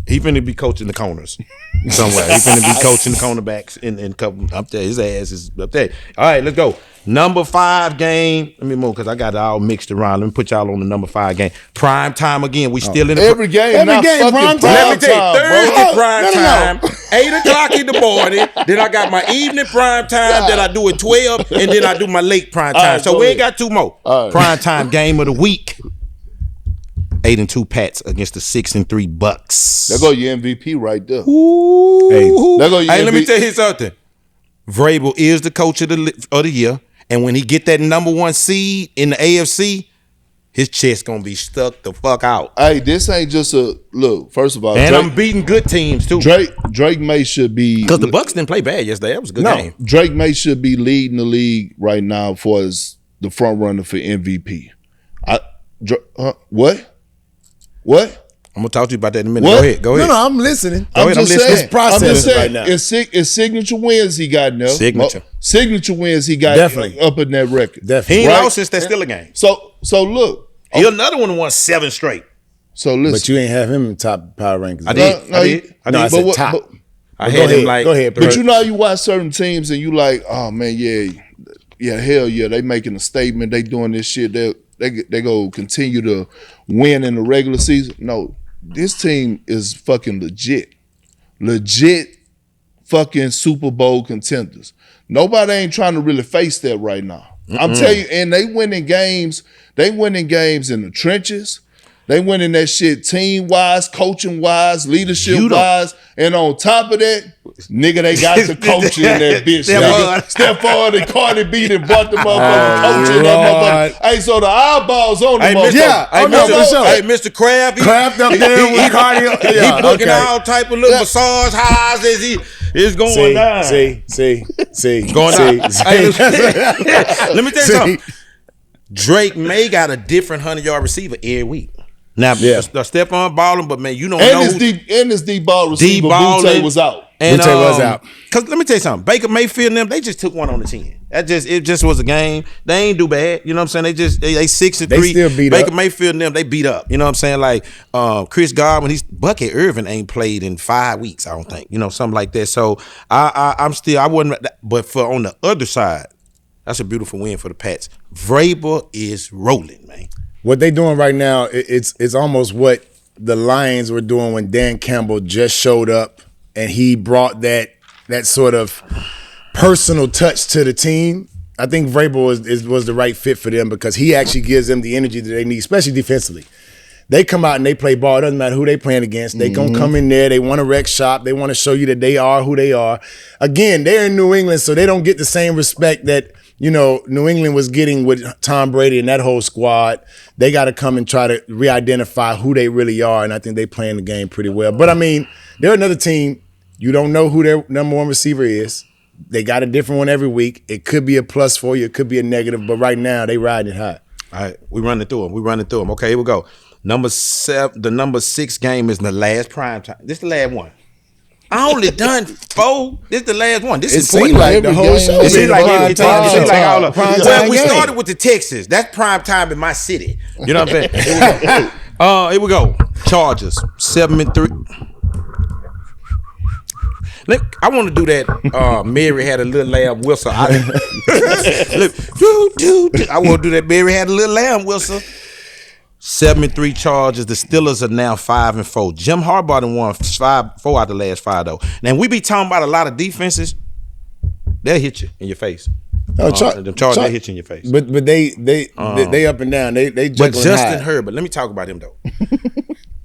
he finna be coaching the corners somewhere. He finna be coaching the cornerbacks in couple up there. His ass is up there. All right, let's go. Number 5 game. Let me move because I got it all mixed around. Let me put y'all on the number 5 game. Prime time again. We still in the every game prime time. Let me tell you, Thursday prime time, 8 o'clock in the morning. Then I got my evening prime time. Then I do it 12, and then I do my late prime time. So we ain't got 2 more. Prime time game of the week. 8-2 Pats against the 6-3 Bucks. There go your MVP right there. Ooh. Hey, let me tell you something. Vrabel is the coach of the year, and when he get that number 1 seed in the AFC, his chest gonna be stuck the fuck out. Hey, this ain't just a look. First of all, and I'm beating good teams too. Drake May should be, because the Bucks didn't play bad yesterday. That was a good game. Drake May should be leading the league right now for as the front runner for MVP. What? I'm gonna talk to you about that in a minute. What? Go ahead. No, I'm listening. I'm just saying. It's processing right now. It's signature wins he got now. Signature wins he got Definitely up in that record. Definitely. He ain't lost since that Steelers game. So look. He another one won 7 straight. So listen. But you ain't have him in top power rankings. I did. I said top. I had him like. Go ahead. But you know how you watch certain teams and you like, oh man, hell yeah, they making a statement. They doing this shit. They go continue to win in the regular season. No, this team is fucking legit fucking Super Bowl contenders. Nobody ain't trying to really face that right now. I'm telling you, and they winning games. They winning games in the trenches. They winning that shit team-wise, coaching-wise, leadership-wise. And on top of that, nigga, they got the coach in that bitch. Stephon and Cardi B and brought the motherfucking coach in that motherfucker. Hey, so the eyeballs on the motherfucker. Yeah, Hey, Mr. Kraft. Kraft up there with Cardi. He booking all type of little massage highs as he is going down. See. Going down. Let me tell you something. Drake may got a different 100-yard receiver every week. Now, Stephon balling, but man, you don't know. And this D-ball receiver, Butte was out. Butte was out. Because let me tell you something. Baker Mayfield and them, they just took one on the chin. It just was a game. They ain't do bad. You know what I'm saying? They 6-3. They still beat Baker up. Mayfield and them, they beat up. You know what I'm saying? Like Chris Godwin, Bucket Irvin ain't played in 5 weeks, I don't think. You know, something like that. So I wouldn't. But for on the other side, that's a beautiful win for the Pats. Vrabel is rolling, man. What they doing right now, it's almost what the Lions were doing when Dan Campbell just showed up and he brought that sort of personal touch to the team. I think Vrabel was the right fit for them because he actually gives them the energy that they need, especially defensively. They come out and they play ball. It doesn't matter who they playing against. They gonna come in there. They want to wreck shop. They want to show you that they are who they are. Again, they're in New England, so they don't get the same respect that New England was getting with Tom Brady and that whole squad. They got to come and try to re-identify who they really are, and I think they playing the game pretty well. But, I mean, they're another team. You don't know who their number one receiver is. They got a different one every week. It could be a plus for you. It could be a negative. But right now, they riding it high. All right, we running through them. Okay, here we go. The number 6 game is the last prime time. This is the last one. I only done 4. This is the last one. This is important. Like the whole show. It seems like all of prime well, time we game. started with the Texas. That's prime time in my city. You know what I'm saying? Here we go. Chargers 7-3. Look, I want to do that. Mary had a little lamb whistle. I want to do that. Mary had a little lamb whistle. 7-3 Chargers. The Steelers are now 5-4. Jim Harbaugh done won 4 out of the last 5 though. Now we be talking about a lot of defenses. They'll hit you in your face. The Chargers they hit you in your face. But they up and down. They but Justin high. Herbert. Let me talk about him though.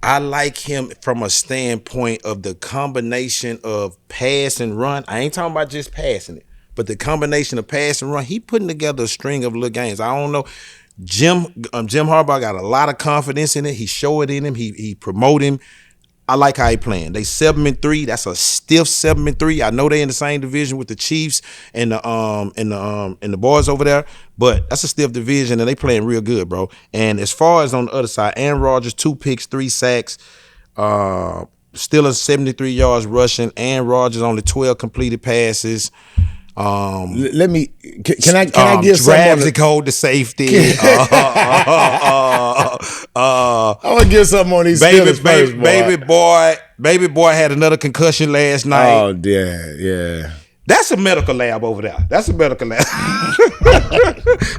I like him from a standpoint of the combination of pass and run. I ain't talking about just passing it, but the combination of pass and run. He putting together a string of little games. I don't know. Jim Harbaugh got a lot of confidence in it. He show it in him. He promote him. I like how he playing. They 7-3. That's a stiff 7-3. I know they in the same division with the Chiefs and the boys over there, but that's a stiff division and they playing real good, bro. And as far as on the other side, Aaron Rodgers 2 picks, 3 sacks. Steelers 73 yards rushing. Aaron Rodgers only 12 completed passes. Let me. Can I give some? Ramsey called the safety. I want to give something on these Steelers first, boy. Baby boy had another concussion last night. Oh yeah. That's a medical lab over there. That's a medical lab.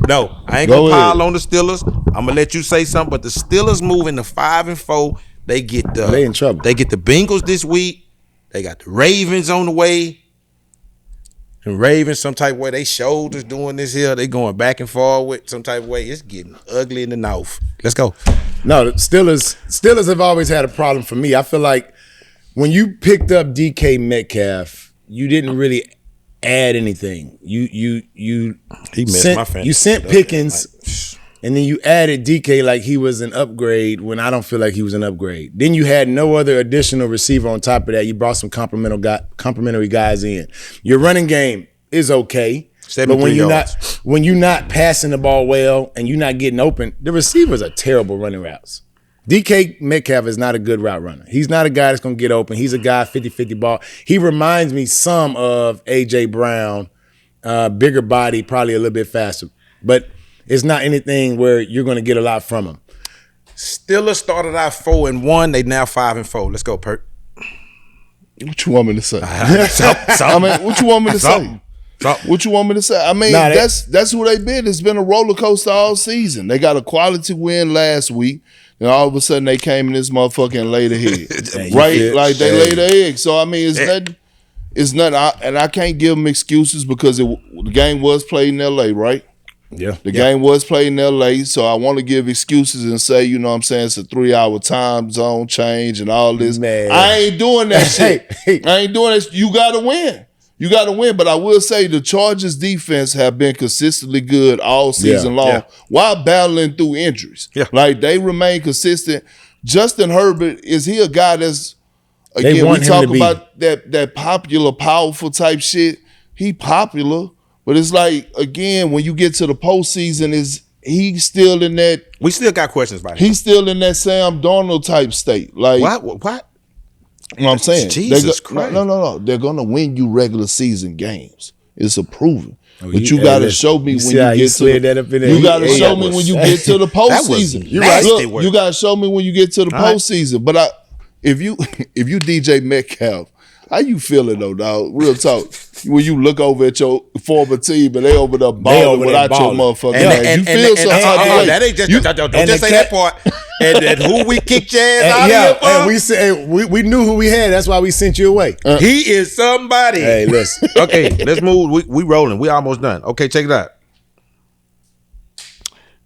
No, I ain't gonna pile on the Steelers. I'm gonna let you say something, but the Steelers moving to 5-4. They in trouble. They get the Bengals this week. They got the Ravens on the way. And Ravens, some type of way, they shoulders doing this here. They going back and forward some type of way. It's getting ugly in the north. Let's go. No, the Steelers have always had a problem for me. I feel like when you picked up DK Metcalf, you didn't really add anything. You sent Pickens, and then you added DK like he was an upgrade when I don't feel like he was an upgrade. Then you had no other additional receiver on top of that. You brought some complimentary guys in. Your running game is okay, but when you're not passing the ball well and you're not getting open, the receivers are terrible running routes. DK Metcalf is not a good route runner. He's not a guy that's going to get open. He's a guy 50-50 ball. He reminds me some of A.J. Brown, bigger body, probably a little bit faster. But it's not anything where you're going to get a lot from him. Steelers started out 4-1. They now 5-4. Let's go, Perk. What you want me to say? I mean, what you want me to say? What you want me to say? I mean, that's who they been. It's been a roller coaster all season. They got a quality win last week, and all of a sudden they came in this motherfucker and laid a head. Right? Like they laid an egg. So I mean, it's nothing. And I can't give them excuses because the game was played in LA, right? Yeah. The game was played in LA, so I want to give excuses and say, you know what I'm saying, it's a 3-hour time zone change and all this. Man. I ain't doing that shit. I ain't doing that. You got to win. You got to win. But I will say the Chargers defense have been consistently good all season long while battling through injuries. Yeah. Like, they remain consistent. Justin Herbert, is he a guy that's, again, we talk about that popular, powerful type shit. He popular. But it's like, again, when you get to the postseason, he's still in that. We still got questions about him. He's still in that Sam Darnold type state. Like what? You know what I'm saying? Jesus Christ. No. They're gonna win you regular season games. It's a proven. But you gotta show me when you get to the. You gotta show me when you get to the postseason. You're right. Look, you gotta show me when you get to the postseason. But if you DJ Metcalf. How you feeling though, dog? Real talk. When you look over at your former team and they over there balling without your motherfucking ass, you feel some type of way. That ain't just don't just say that part. And who we kicked your ass out of here for? And we said we knew who we had. That's why we sent you away. He is somebody. Hey, listen. Okay, let's move. We rolling. We almost done. Okay, check it out.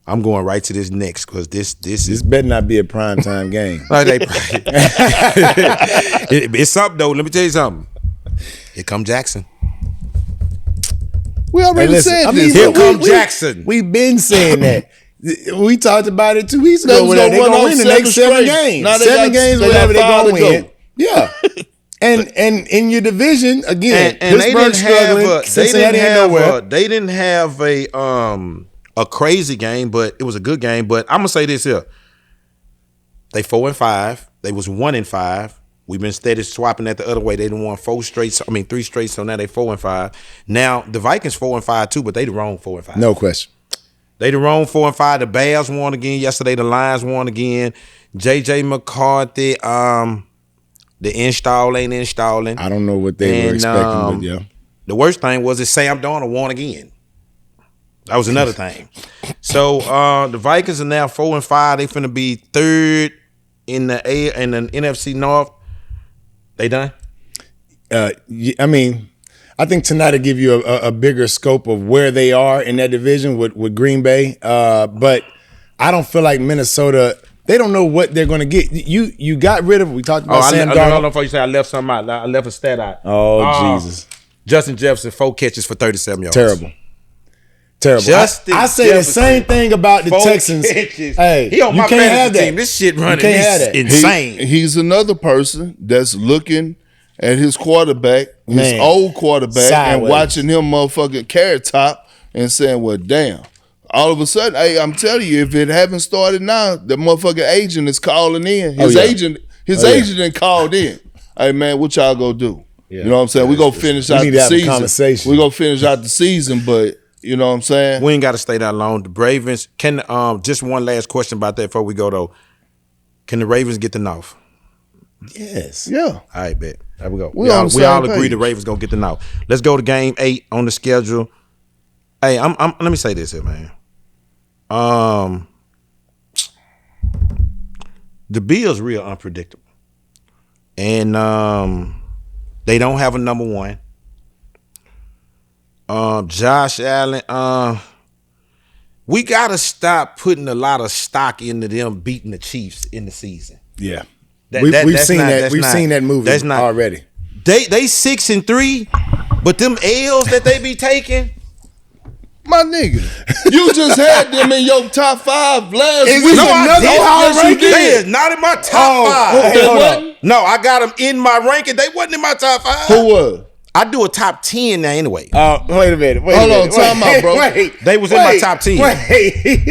I'm going right to this next because this better not be a primetime game. It's something though. Let me tell you something. Here come Jackson. We already said this. Here come Jackson. We've been saying that. We talked about it 2 weeks ago. They're going to win the next 7 games. Now 7 games, whatever they're going to win. Go. Yeah. And in your division, again, and they didn't struggling. They didn't have a crazy game, but it was a good game. But I'm gonna say this here: they 4-5. They was 1-5. We've been steady swapping that the other way. They didn't won 3 straight. So now they 4-5. Now the Vikings 4-5 too, but they the wrong 4-5. No question. They the wrong 4-5. The Bears won again yesterday. The Lions won again. JJ McCarthy, the install ain't installing. I don't know what they were expecting, but yeah. The worst thing was that Sam Darnold won again. That was another thing. So the Vikings are now 4-5. They finna be 3rd in the NFC North. They done? I mean, I think tonight will give you a bigger scope of where they are in that division with Green Bay. But I don't feel like Minnesota. They don't know what they're going to get. You got rid of. We talked about Sam Darnold. I don't know if you say I left something out. I left a stat out. Oh Jesus! Justin Jefferson 4 catches for 37 yards. Terrible. I say the same thing about the Texans. Catches. Hey, he on my fantasy team. This shit running is insane. He's another person that's looking at his quarterback, his old quarterback, and watching him motherfucking carrot top and saying, well, damn. All of a sudden, hey, I'm telling you, if it haven't started now, the motherfucking agent is calling in. His agent done called in. Hey, man, what y'all gonna do? Yeah. You know what I'm saying? We're gonna finish out the season. We're gonna finish out the season, but you know what I'm saying? We ain't got to stay that long. The Ravens can. Just one last question about that before we go though. Can the Ravens get the North? Yes. Yeah. All right, bet. There we go. We all agree the Ravens gonna get the North. Let's go to game 8 on the schedule. Hey, let me say this here, man. The Bills real unpredictable, and they don't have a number one. Josh Allen, we gotta stop putting a lot of stock into them beating the Chiefs in the season. Yeah, we've seen that. We've seen that movie already. They 6-3, but them L's that they be taking. My nigga, you just had them in your top 5 last week. No, I did. They is not in my top 5. They wasn't? No, I got them in my ranking. They wasn't in my top 5. Who was? I do a top 10 now anyway. Wait a minute. Hold on, time out, bro. They was in my top 10. Wait.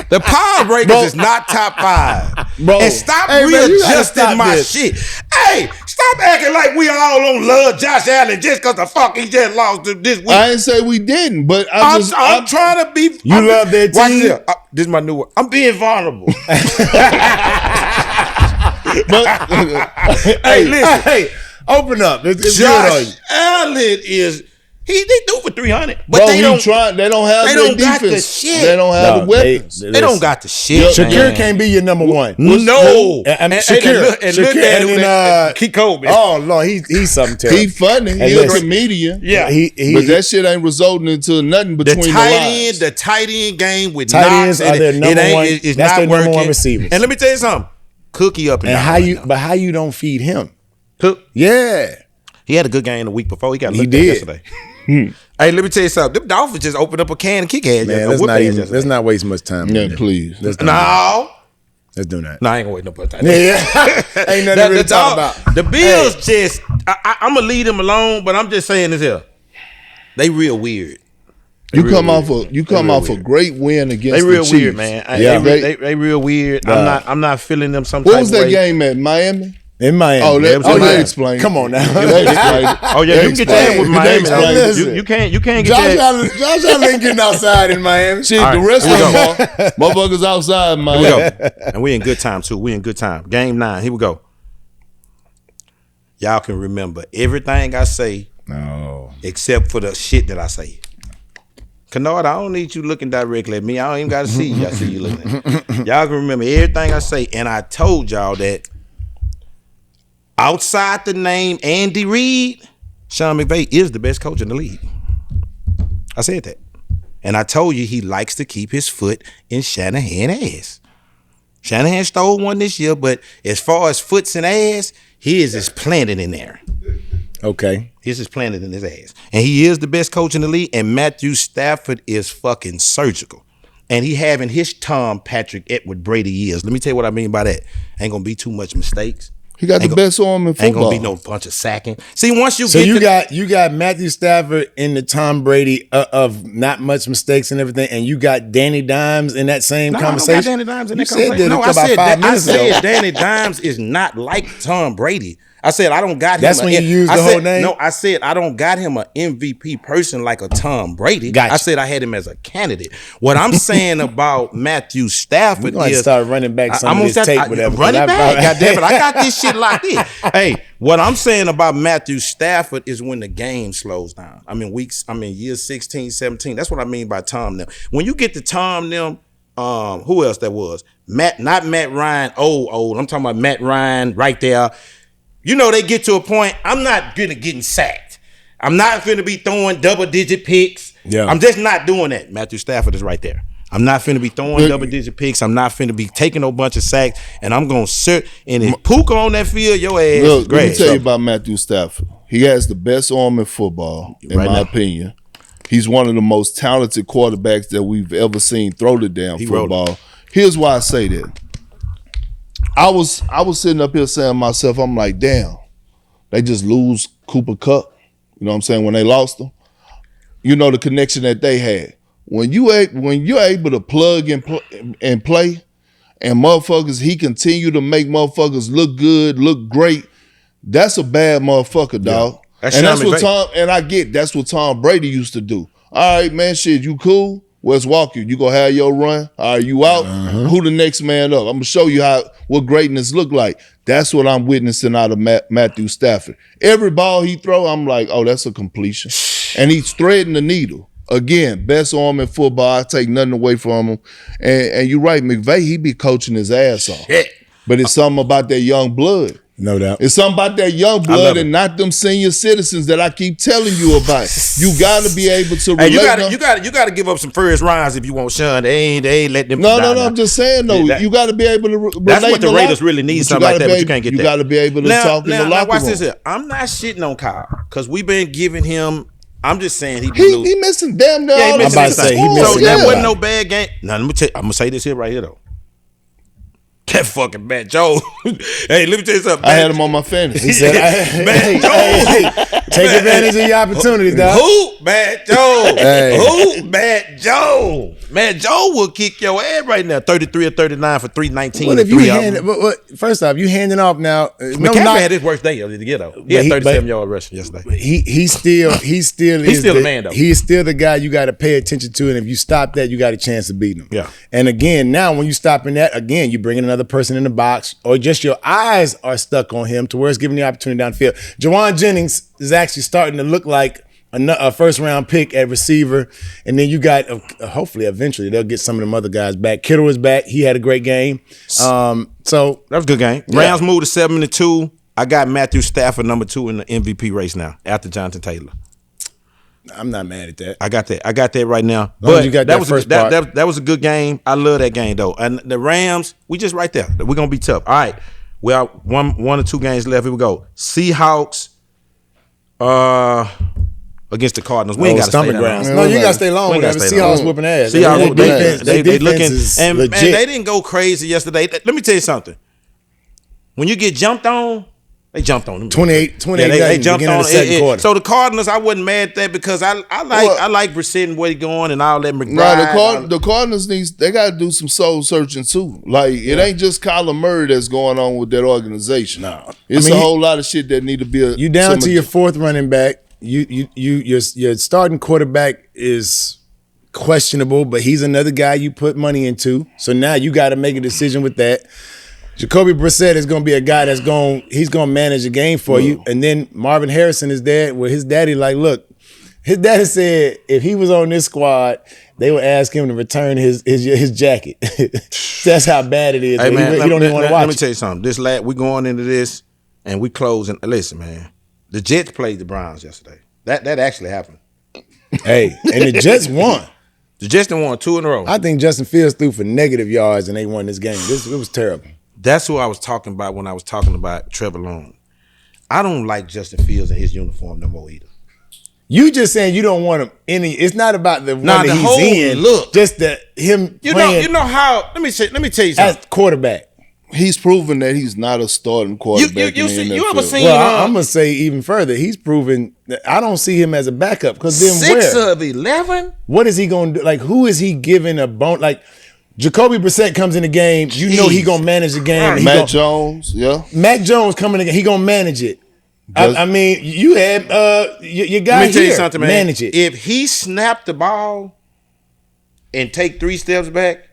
The Power Breakers is not top 5. Bro. And stop Hey, man, you gotta readjusting stop my this. shit. Hey, stop acting like we all on love Josh Allen just because the fuck he just lost this week. I ain't say we didn't, but I'm trying to be. You love that Watch team? this. This is my new one. I'm being vulnerable. Hey, listen. Hey, open up. It's good on you. Josh Allen is they do for 300, but Bro, they don't. They don't have They their don't got defense. the shit. They don't have the weapons. They don't got the shit. Shakir can't be your number one. No. And Shakir. And look at him. Keep Kobe. Oh Lord, he's something terrible. He funny. He a listen, comedian. Yeah. But that shit ain't resulting into nothing between the lines. The tight end game with Tight Knox ends are their number one. It's That's not their number working. one receivers. And let me tell you something. Cookie up and down. How you don't feed him? Cook. Yeah. He had a good game the week before. He got He looked at did. yesterday. Hey, let me tell you something. Them Dolphins just opened up a can of kick ass. Man, let's not waste much time. Yeah, please. Let's do that. No, I ain't gonna wait no time. Yeah. Ain't nothing to really talk about. The Bills just, I'm gonna leave them alone, but I'm just saying this here. They real weird. You come off a great win against They real the Chiefs. weird, man. Yeah. They real weird. I'm not feeling them some What type was of that way. game at Miami? In Miami. Oh, Yeah. they explained. Come on now. They explained. Oh yeah, you can get that with They Miami. explained. Listen. You can't get Josh that. Allen ain't getting outside in Miami. Shit, All the right, rest here of we them motherfuckers outside Here we Miami. go. And we in good time too. We in good time. Game 9. Here we go. Y'all can remember everything I say No. except for the shit that I say. Kennard, I don't need you looking directly at me. I don't even got to see you. I see you looking at me. Y'all can remember everything I say. And I told y'all that outside the name Andy Reid, Sean McVay is the best coach in the league. I said that. And I told you he likes to keep his foot in Shanahan's ass. Shanahan stole one this year, but as far as foots and ass, his is planted in there. Okay. His is planted in his ass. And he is the best coach in the league, and Matthew Stafford is fucking surgical. And he having his Tom Patrick Edward Brady years. Let me tell you what I mean by that. Ain't gonna be too much mistakes. He got the best arm in football. Ain't gonna be no bunch of sacking. See, once you So get you got Matthew Stafford in the Tom Brady of not much mistakes and everything, and you got Danny Dimes in that same conversation. I don't got Danny Dimes in You that said conversation. that No, about 5 minutes ago. I said Danny Dimes is not like Tom Brady. I said I don't got him. That's when you used the whole name? No, I said I don't got him an MVP person like a Tom Brady. Gotcha. I said I had him as a candidate. What I'm saying about Matthew Stafford We're going to is start running back some of this tape, whatever. Run it back. God damn it. I got this shit locked in. Hey, what I'm saying about Matthew Stafford is when the game slows down. Years 16, 17. That's what I mean by Tom them. When you get to Tom them, who else that was? Not Matt Ryan, old. I'm talking about Matt Ryan right there. You know, they get to a point, I'm not good at getting sacked. I'm not finna be throwing double-digit picks. Yeah. I'm just not doing that. Matthew Stafford is right there. I'm not finna be throwing double-digit picks. I'm not finna be taking a bunch of sacks. And I'm gonna sit and if Puka on that field, your ass is Look, great. let me tell you about Matthew Stafford. He has the best arm in football, in my opinion. He's one of the most talented quarterbacks that we've ever seen throw the damn football. Here's why I say that. I was sitting up here saying to myself, I'm like, damn, they just lose Cooper Kupp. You know what I'm saying? When they lost him, you know the connection that they had. When you're able to plug and play, and motherfuckers, he continue to make motherfuckers look good, look great. That's a bad motherfucker, dog. That's and that's Sean what McVay. that's what Tom Brady used to do. All right, man, shit, you cool? Wes Walker, you gonna have your run? All right, you out? Who the next man up? I'm gonna show you what greatness look like. That's what I'm witnessing out of Matthew Stafford. Every ball he throw, I'm like, oh, that's a completion. And he's threading the needle. Again, best arm in football. I take nothing away from him. And you're right, McVay, he be coaching his ass off. But it's something about that young blood. No doubt. It's something about that young blood and not them senior citizens that I keep telling you about. You got to be able to relate. Hey, you got to give up some first rounds if you want Sean. They ain't let them. No. I'm just saying though. You got to be able to relate. That's what the Raiders really need. Something like that, but you can't get that. You got to be able to talk in the locker room. Watch this here. I'm not shitting on Kyle because we've been giving him. I'm just saying he missing damn near all he missing the everything. time. So that wasn't no bad game. Now I'm gonna say this here right here though. That fucking Matt Joe. Hey, let me tell you something. I had him on my fantasy. He said, Matt Joe. take advantage of your opportunity, dog. Who? Matt Joe. Hey. Who? Matt Joe. Matt Joe will kick your ass right now. 33 or 39 for 319. What if you first off, you handing off now? McCaffrey had his worst day of the year though. He had 37-yard rushing yesterday. He's still He's still the man though. He's still the guy you got to pay attention to, and if you stop that, you got a chance of beating him. Yeah. And again, now when you stopping that, again, you bringing another person in the box, or just your eyes are stuck on him to where it's giving you opportunity downfield. Jawan Jennings is actually starting to look like a first-round pick at receiver, and then you got hopefully eventually they'll get some of them other guys back. Kittle is back; he had a great game. So that was a good game. Yeah. Rams moved to 7-2. I got Matthew Stafford number 2 in the MVP race now after Jonathan Taylor. I'm not mad at that. I got that right now. Long as But you got that first part. that was a good game. I love that game though. And the Rams, we just right there. We're gonna be tough. All right. Well, one or two games left. Here we go. Seahawks against the Cardinals. We ain't got to stay grounds. long. No, you got to stay long. We ain't The gotta stay long. Seahawks whooping ass. Seahawks, they looking is and legit. they didn't go crazy yesterday. Let me tell you something. When you get jumped on, they jumped on them. 28 they jumped on the second quarter. So the Cardinals, I wasn't mad at that because I like Brissett and where he going and all that McBride. No, the Cardinals they got to do some soul searching too. Like it ain't just Kyler Murray that's going on with that organization. No, it's a whole lot of shit that need to be. You down to your fourth running back. Your starting quarterback is questionable, but he's another guy you put money into. So now you got to make a decision with that. Jacoby Brissett is going to be a guy he's going to manage the game for you. And then Marvin Harrison is there with his daddy. Like, look, his daddy said if he was on this squad, they would ask him to return his jacket. That's how bad it is. Hey, man, he don't even want to watch. Let me tell you something. We going into this and we closing. Listen, man, the Jets played the Browns yesterday. That actually happened. Hey, and the Jets won. The Jets done won 2 in a row. I think Justin Fields threw for negative yards and they won this game. It was terrible. That's who I was talking about when I was talking about Trevor Lawrence. I don't like Justin Fields in his uniform no more either. You just saying you don't want him any. It's not about the one that the he's whole in. look. Just him playing. You know how? Let me tell you something. As quarterback. He's proven that he's not a starting quarterback. You ever seen? Well, I'm gonna say even further. He's proven that I don't see him as a backup because then 6 of 11. What is he gonna do? Like, who is he giving a bone? Like, Jacoby Brissett comes in the game. You know he gonna manage the game. Mac Jones, yeah. Mac Jones coming in. He gonna manage it. I mean, you had your guy Let me tell you here something, man. manage it. If he snapped the ball and take 3 steps back,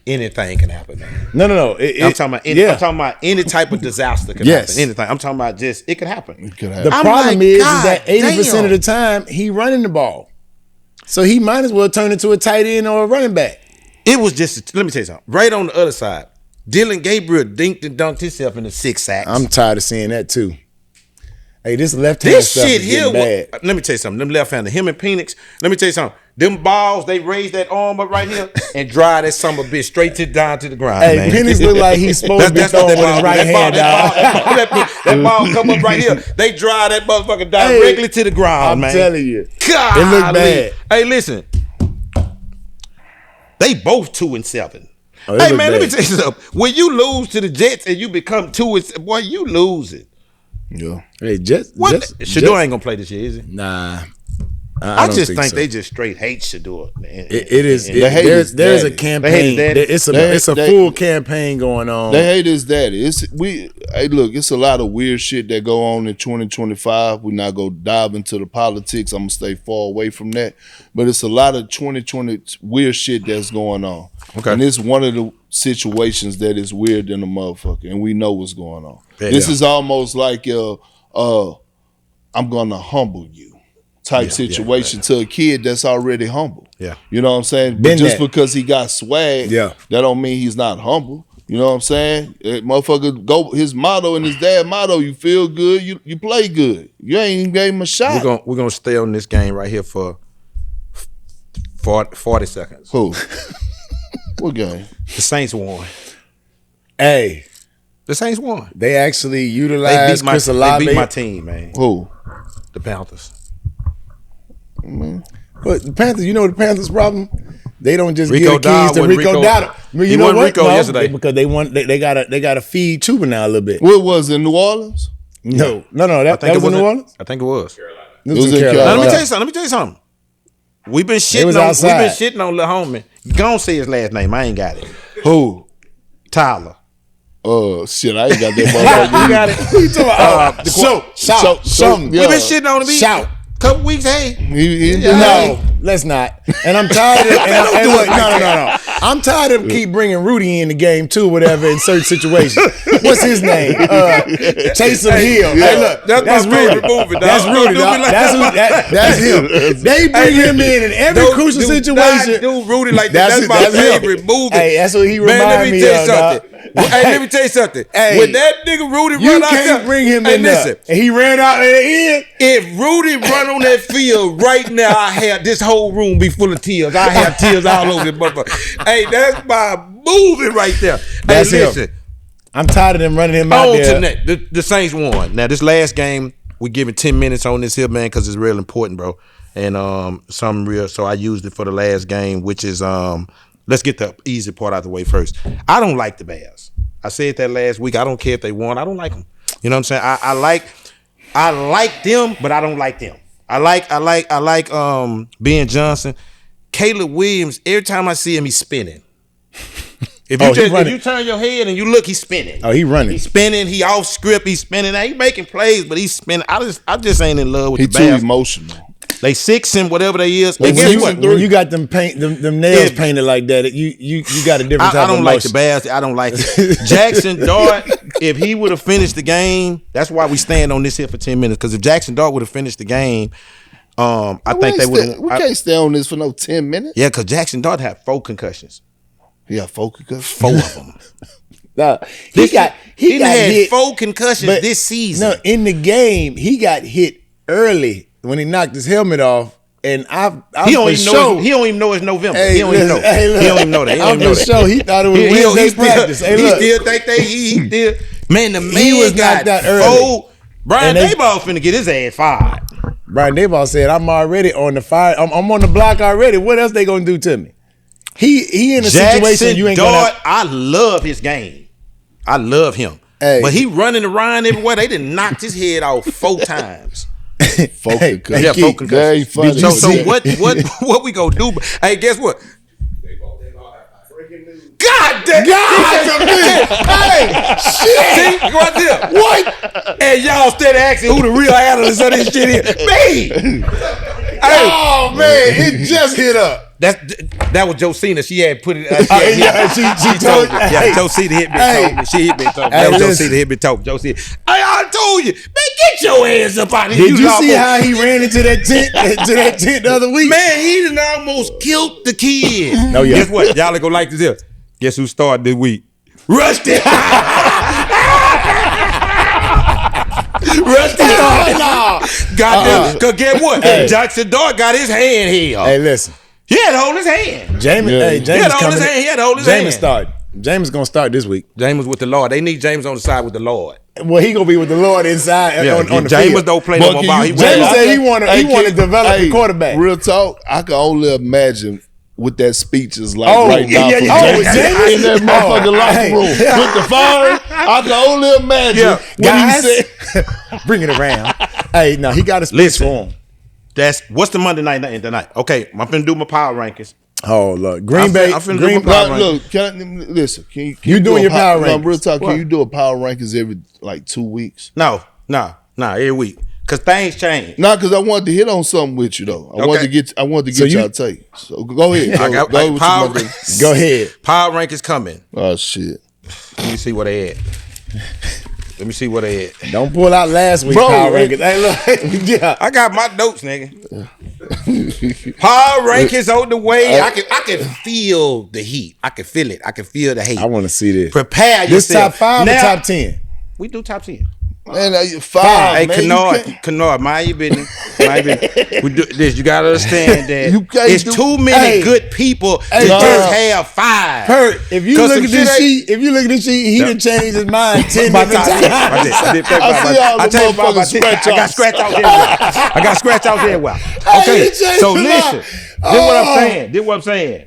anything can happen, man. No. I'm talking about any type of disaster can happen. Anything. I'm talking about just it could happen. It could happen. The problem is that 80% of the time he running the ball, so he might as well turn into a tight end or a running back. It was just, let me tell you something. Right on the other side, Dylan Gabriel dinked and dunked himself into 6 sacks. I'm tired of seeing that too. Hey, this left hand stuff shit is here. getting bad. Let me tell you something. Them left hander, him and Penix. Let me tell you something. Them balls, they raise that arm up right here and drive that son of a bitch straight down to the ground. Hey, man. Penix look like he's supposed to be throwing with his right hand, dog. That ball come up right here. They drive that motherfucker directly to the ground, man. I'm telling you. God, it look bad. Hey, listen. They both 2-7. Oh, hey, man, let me tell you something. When you lose to the Jets and you become 2-7, boy, you lose it. Yeah. Hey, Jets. Shador ain't gonna play this year, is he? Nah. I just think they just straight hate Shador, man. It is. There's a campaign. It's a full campaign going on. They hate his daddy. It's a lot of weird shit that go on in 2025. We're not gonna dive into the politics. I'm gonna stay far away from that. But it's a lot of 2020 weird shit that's going on. Okay. And it's one of the situations that is weird than a motherfucker, and we know what's going on. This is almost like I'm gonna humble you type situation to a kid that's already humble. Yeah. You know what I'm saying? But just because he got swag, that don't mean he's not humble. You know what I'm saying? Motherfucker, his motto and his dad motto, you feel good, you play good. You ain't even gave him a shot. We're gonna stay on this game right here for 40 seconds. Who? What game? The Saints won. Hey. The Saints won. They actually utilized Chris Olave. They beat my team, man. Who? The Panthers. But the Panthers, you know the Panthers' problem? They don't just Rico give the keys to Rico Dowdle. Well, He you know won what? Rico No, yesterday. because they gotta feed Chuba now a little bit. What was it, in New Orleans? No. That was in New Orleans. I think it was. It was in in Carolina. Now, let me Carolina. tell you something. We've been was shitting on Lil Homie. Gon' say his last name. I ain't got it. Who? Tyler. Shit, I ain't got that motherfucker. You got it. You talking about shout. Yeah. We've been shitting on him. Shout. Couple weeks. Hey, No, let's not. And I'm tired of no. I'm tired of keep bringing Rudy in the game too, whatever, in certain situations. What's his name? Chase him Hill. Yeah. Hey, look, That's my favorite movie, dog. That's Don't Rudy. do me Dog. like That's him. They bring him in every crucial situation. Do Rudy like that. That's my him. favorite movie. Hey, that's what he Man, let reminds me me tell you of. something. Dog. Hey, let me tell you something. Hey, when that nigga Rudy You run out there, can't bring him hey, in listen, there. And he ran out at the end. if Rudy run on that field right now, I have this whole room be full of tears. I have tears all over this motherfucker. Hey, that's my movie right there. That's hey, him. listen. I'm tired of them running him out On there. to the Saints won. Now this last game, we giving 10 minutes on this here, man, because it's real important, bro. And something real. So I used it for the last game, which is let's get the easy part out the way first. I don't like the Bears. I said that last week. I don't care if they won. I don't like them. You know what I'm saying? I like them, but I don't like them. I like Ben Johnson. Caleb Williams, every time I see him, he's spinning. If you turn your head and you look, he's spinning. Oh, he running. He's spinning. He off script. He's spinning. Now, he making plays, but he's spinning. I just ain't in love with He the too Bears. emotional. They 6 and whatever they is. When And guess you, what? when you got them nails painted like that, you got a different type I don't of like the emotion. Bears. I don't like it. Jackson Dart, if he would have finished the game, that's why we stand on this here for 10 minutes. Because if Jackson Dart would have finished the game, I think they would have. We can't stay on this for no 10 minutes. Yeah, because Jackson Dart had 4 concussions. Yeah, focus. 4 of them. No, he got had hit 4 concussions but- this season. No, in the game, he got hit early when he knocked his helmet off, and He don't even know it's November. Hey, he don't even know. listen, hey, look, He don't even know that. He don't even know that. Show he thought it was Wednesday practice. Hey, he look, still think he still. Man, the man was got knocked out early. 4. Brian And they- Daboll finna get his ass fired. Brian Daboll said, "I'm already on the fire. I'm on the block already. What else they gonna do to me?" He in a situation Jackson you ain't Dart, gonna. I love his game. I love him. Hey. But he running around everywhere. They done knocked his head off 4 times. Focus. Hey, Yeah, Keith, 4 concussions. Very funny. So what we gonna do? Hey, guess what? God damn! Hey, shit! See, right there. What? And y'all steady asking who the real analyst of this shit is. Me! Hey, Oh man, it just hit up. that was Josina. She had put it. She told me. Yeah, Josina hit me. Hey. Told me. She hit me. Told me. Hey, That was listen. Josina hit me. Told me. Josina. I told you, man, get your ass up out of here. Did you see how he ran into that tent the other week? Man, he done almost killed the kid. Oh, yeah. Guess what? Y'all ain't gonna like this here. Guess who started this week? Rusty. Rusty. No. Goddamn. Cause get what? Hey. Jackson Dart got his hand here. Hey, listen, He had to hold his hand. James. Yeah. Hey, He James had to hold coming. his hand. He had to hold his James hand. start. James gonna start this week. James with the Lord. They need James on the side with the Lord. Well, he gonna be with the Lord inside Yeah, on the James field. don't play But no more can ball. you- He James went said he want to develop Hey, the quarterback. Real talk, I can only imagine what that speech is like Oh, right now. yeah, for yeah, James James. in that motherfucking locker Hey. room with the fire. I can only imagine Yeah. what Guys, he said. bring it around. Hey, no, he got a speech Listen. for him. That's what's the Monday night tonight. Okay, I'm finna do my power rankings. Oh look, Green Bay. I'm finna do Green my power Bay. Now, look, listen. Can you You do doing a your power No, rankings. real talk. What? Can you do a power rankings every like 2 weeks? No, every week. Cause things change. Nah, because I wanted to hit on something with you though. I wanted to So get you- y'all take. So go ahead. I got go with power. your mother- Go ahead. Power rankings coming. Oh shit. Let me see what they at. Let me see what they at. Don't pull out last week's Bro, power it- rankings. Hey, look, yeah. I got my notes, nigga. Power rankings on the way. I can feel the heat. I can feel it. I can feel the hate. I want to see this. Prepare This yourself. top 5 Now, or top 10? We do top 10. Man, you 5. Hey, man, you can't- Kennard, mind your business. Mind your business. We do this. You gotta understand that You can't it's do- too many Hey. good people to Hey, just Perk. have 5. Perk, if you 'Cause look some at this shit ain't- sheet, he done changed his mind 10 My different top 10. times. I did. I see all the I tell you about my motherfuckers 10. scratch I got offs. scratch outs everywhere. I got scratch outs everywhere. Okay, he changed so his listen. mind. This what I'm Oh. saying. This what I'm saying.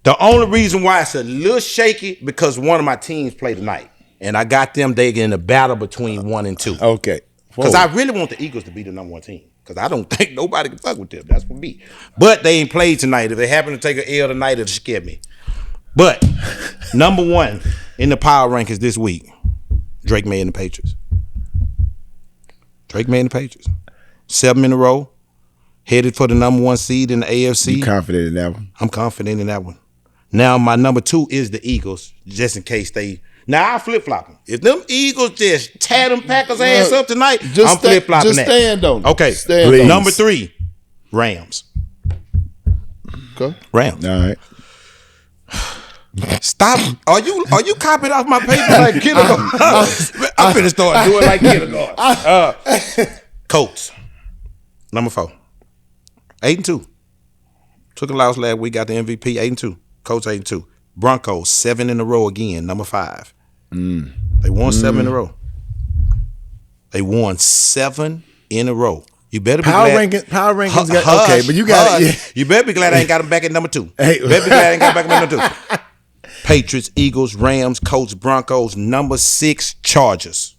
The only reason why it's a little shaky because one of my teams play tonight, and I got them. They get in a battle between 1 and 2. Okay. Because I really want the Eagles to be the number 1 team. Because I don't think nobody can fuck with them. That's for me. But they ain't played tonight. If they happen to take an L tonight, it'll scare me. But number 1 in the power rankings this week, Drake May and the Patriots. Drake May and the Patriots. 7 in a row. Headed for the number 1 seed in the AFC. You confident in that one? I'm confident in that one. Now my number 2 is the Eagles, just in case they. Now I flip flop them. If them Eagles just tear them Packers ass up tonight, I'm flip flopping that. Just stand on it. Okay. Stand on it. Number 3, Rams. Okay. Rams. All right. Stop. Are you copying off my paper like kindergarten? I'm finna start doing like kindergarten. Colts. Number 4. 8-2. Took a loss last week, got the MVP, 8-2. Colts 8-2. Broncos, 7 in a row again, number 5. They won 7 in a row. They won 7 in a row. You better be glad. Power rankings got okay, but you got it. Yeah. You better be glad I ain't got them back at number 2. Hey. You better be glad I ain't got them back at number 2. Patriots, Eagles, Rams, Colts, Broncos, number 6, Chargers.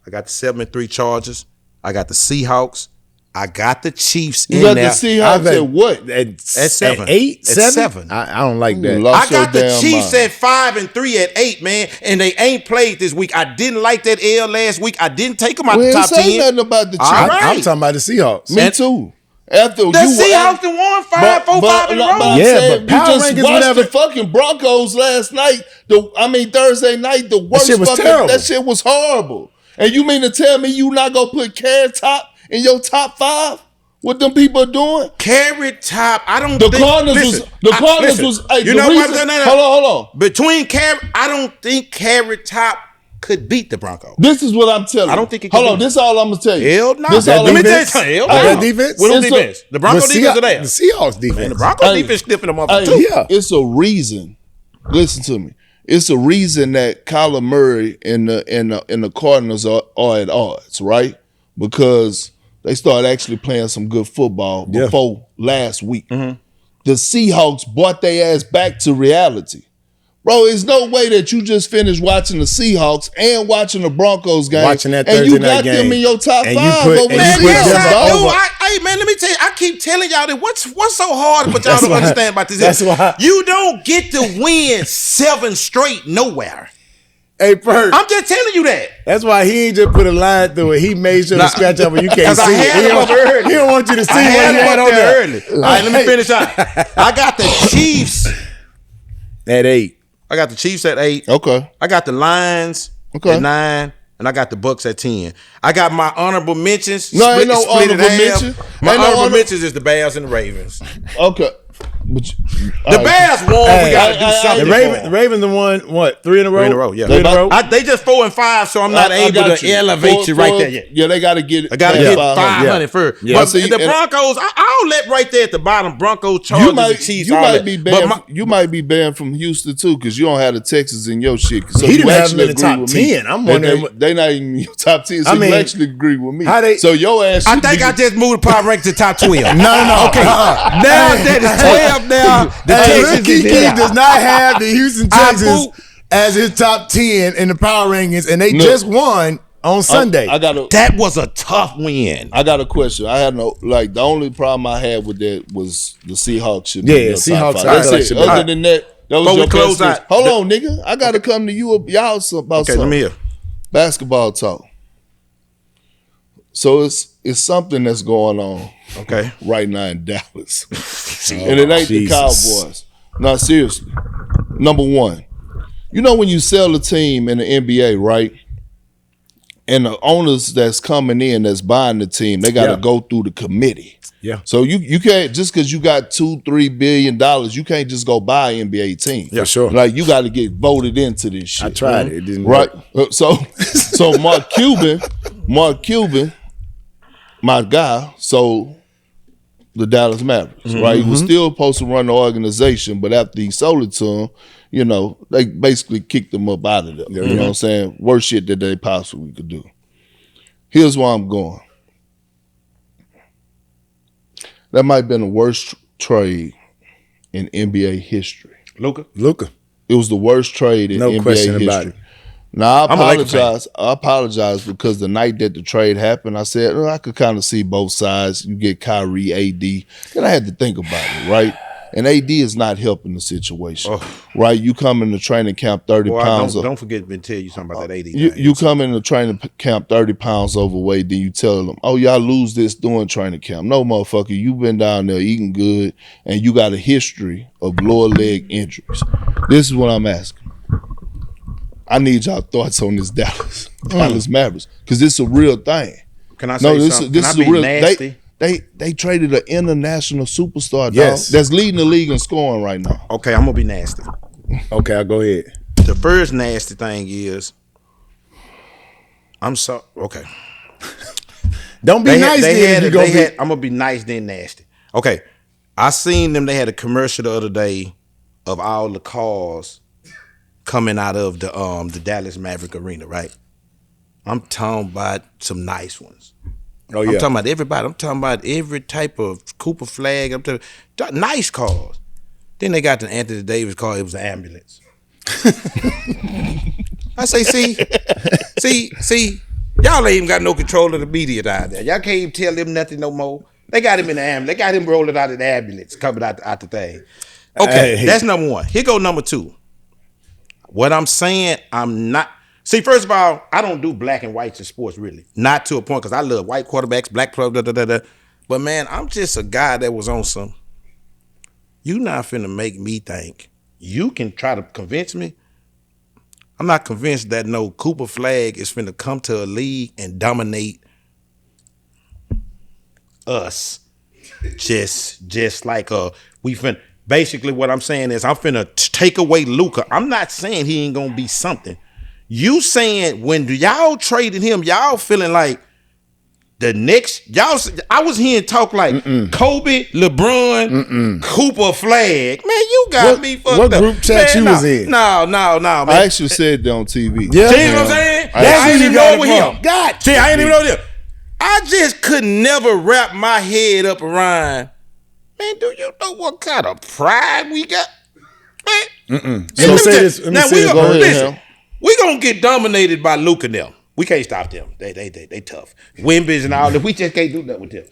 I got the 7-3 Chargers. I got the Seahawks. I got the Chiefs in there. You got the Seahawks at what? At 7. At 8? At 7? 7. I don't like that. Lost I got your the damn Chiefs mind. at 5-3 at 8, man, and they ain't played this week. I didn't like that L last week. I didn't take them out We the ain't top say 10. nothing about the Chiefs. All right. I'm talking about the Seahawks. Me too. After The Seahawks done won 5 in a row. I'm Yeah, saying, but power you just rankings, watched whatever. the fucking Broncos last night. Thursday night. The worst shit was fucking. terrible. That shit was horrible. And you mean to tell me you not gonna put Carrot Top in your top 5? What them people are doing? Carrot Top, I don't The think. Cardinals listen, was. The Cardinals was. Hey, you the know what? reason, No. Hold on. Between Carrot, I don't think Carrot Top could beat the Broncos. This is what I'm telling you. I don't think it can Hold on. do it. This is all I'm gonna tell you. Hell no. This all Let me I'm tell you gonna something. Hell That no. defense? What It's a- defense? The Broncos defense are there. The Seahawks defense. And the Broncos Hey. defense sniffing them up Hey, too. Yeah. It's a reason. Listen to me. It's a reason that Kyler Murray and the Cardinals are at odds, right? Because they started actually playing some good football before last week. Mm-hmm. The Seahawks brought their ass back to reality. Bro, there's no way that you just finished watching the Seahawks and watching the Broncos game. Watching that and Thursday you night got them game. in your top And you 5 put- over and you Man, put them, yes, them I dog. do. Hey, man, let me tell you. I keep telling y'all that what's so hard, but y'all That's don't why- understand about this. that's why- You don't get to win 7 straight nowhere. Hey, Perk. I'm just telling you that. That's why he ain't just put a line through it. He made sure to scratch up when you can't 'Cause I see had it. him up early. He don't want you to see I what had he them had up on there there. early. All right, let me finish out. I got the Chiefs. At 8. I got the Chiefs at 8. Okay. I got the Lions Okay. at 9. And I got the Bucks at 10. I got my honorable mentions. No, ain't no split it honorable half. mention. My Ain't no honorable honor- mentions is the Bears and the Ravens. Okay. But The Bears won. We Hey, got to do something. The Ravens won, what, 3 in a row? 3 in a row, yeah. 3 in a row? They just 4 and 5, so I'm not able got to elevate you right there yet. Yeah, they got to get it. I got to past hit 500. 500 first. Yeah. But See, the and- Broncos, I'll let right there at the bottom. Broncos, Chargers, You might, and Chiefs. you all might that. be But banned. my- You might be banned from Houston too, because you don't have the Texans in your shit. So He you didn't have actually them in the agree top with me. 10. I'm That wondering what- they not even in your top 10. So I mean, you actually agree with me. how they- So your ass. I should think be- I just moved the power rank to top 12. No. Okay. Now that it's 12 now, the Hey, Texans Lil is there. Keke does not have the Houston I Texans vote- as his top 10 in the power rankings, and they No. just won on Sunday. I got a. That was a tough win. I got a question. I had no like. The only problem I had with that was the Seahawks should be Yeah, in your Seahawks, top I 5. feel like That's should it. be. Other than that, that was Before your we close best. out, Hold on, nigga. I got to come to you about Okay, something. let me hear. Basketball talk. So it's something that's going on Okay. right now in Dallas. And it ain't the Jesus. Cowboys. No, seriously. Number one, you know when you sell a team in the NBA, right? And the owners that's coming in, that's buying the team, they got to Yeah. go through the committee. Yeah. So you can't, just because you got $2-3 billion, you can't just go buy an NBA team. Yeah, sure. Like you got to get voted into this shit. I tried it. It didn't Right. work. So Mark Cuban, my guy, sold the Dallas Mavericks, right? He was still supposed to run the organization, but after he sold it to him, you know, they basically kicked him up out of there. You know what I'm saying? Worst shit that they possibly could do. Here's where I'm going. That might have been the worst trade in NBA history. Luka. It was the worst trade in No NBA question history. about it. Now I'm a Lakers fan. I apologize because the night that the trade happened, I said I could kind of see both sides. You get Kyrie, AD, then I had to think about it, right? And AD is not helping the situation, right? You come in the training camp 30 pounds. Don't forget me to tell you something about that AD. You come in the training camp 30 pounds overweight, then you tell them, oh, y'all lose this during training camp. No, motherfucker, you've been down there eating good, and you got a history of lower leg injuries. This is what I'm asking. I need y'all thoughts on this Dallas Mavericks, because this is a real thing. Can I say something? This is Can I a real. nasty? They traded an international superstar, dog, Yes. that's leading the league in scoring right now. Okay, I'm gonna be nasty. Okay, I'll go ahead. The first nasty thing is, I'm sorry. Okay, Don't be nice then. I'm gonna be nice then nasty. Okay, I seen them. They had a commercial the other day of all the cars coming out of the Dallas Maverick Arena, right? I'm talking about some nice ones. Oh, yeah. I'm talking about everybody. I'm talking about every type of Cooper flag. I'm talking nice cars. Then they got the Anthony Davis car. It was an ambulance. I say, see, y'all ain't even got no control of the media down there. Y'all can't even tell them nothing no more. They got him in the ambulance. They got him rolling out of the ambulance, coming out the thing. Okay, that's number one. Here go number two. What I'm saying, I'm not. See, first of all, I don't do black and whites in sports, really. Not to a point, because I love white quarterbacks, black players, But, man, I'm just a guy that was on some. You not finna make me think. You can try to convince me. I'm not convinced that no Cooper flag is finna come to a league and dominate us. Just like we finna. Basically, what I'm saying is I'm finna take away Luka. I'm not saying he ain't gonna be something. You saying when y'all traded him, y'all feeling like the next y'all. I was hearing talk like Kobe, LeBron, Cooper flag. Man, you got me fucked up. What group chat you was in? No, man. I actually said that on TV. Yeah. See what I'm saying? That's I ain't who even you got know with it him. from. God. See, I ain't even know this. I just could never wrap my head up around. Man, do you know what kind of pride we got? Man. So say this. Let me Now say this. Go ahead, listen. Hal. We gonna get dominated by Luka now. We can't stop them. They tough. Wimbies and all that. We just can't do nothing with them.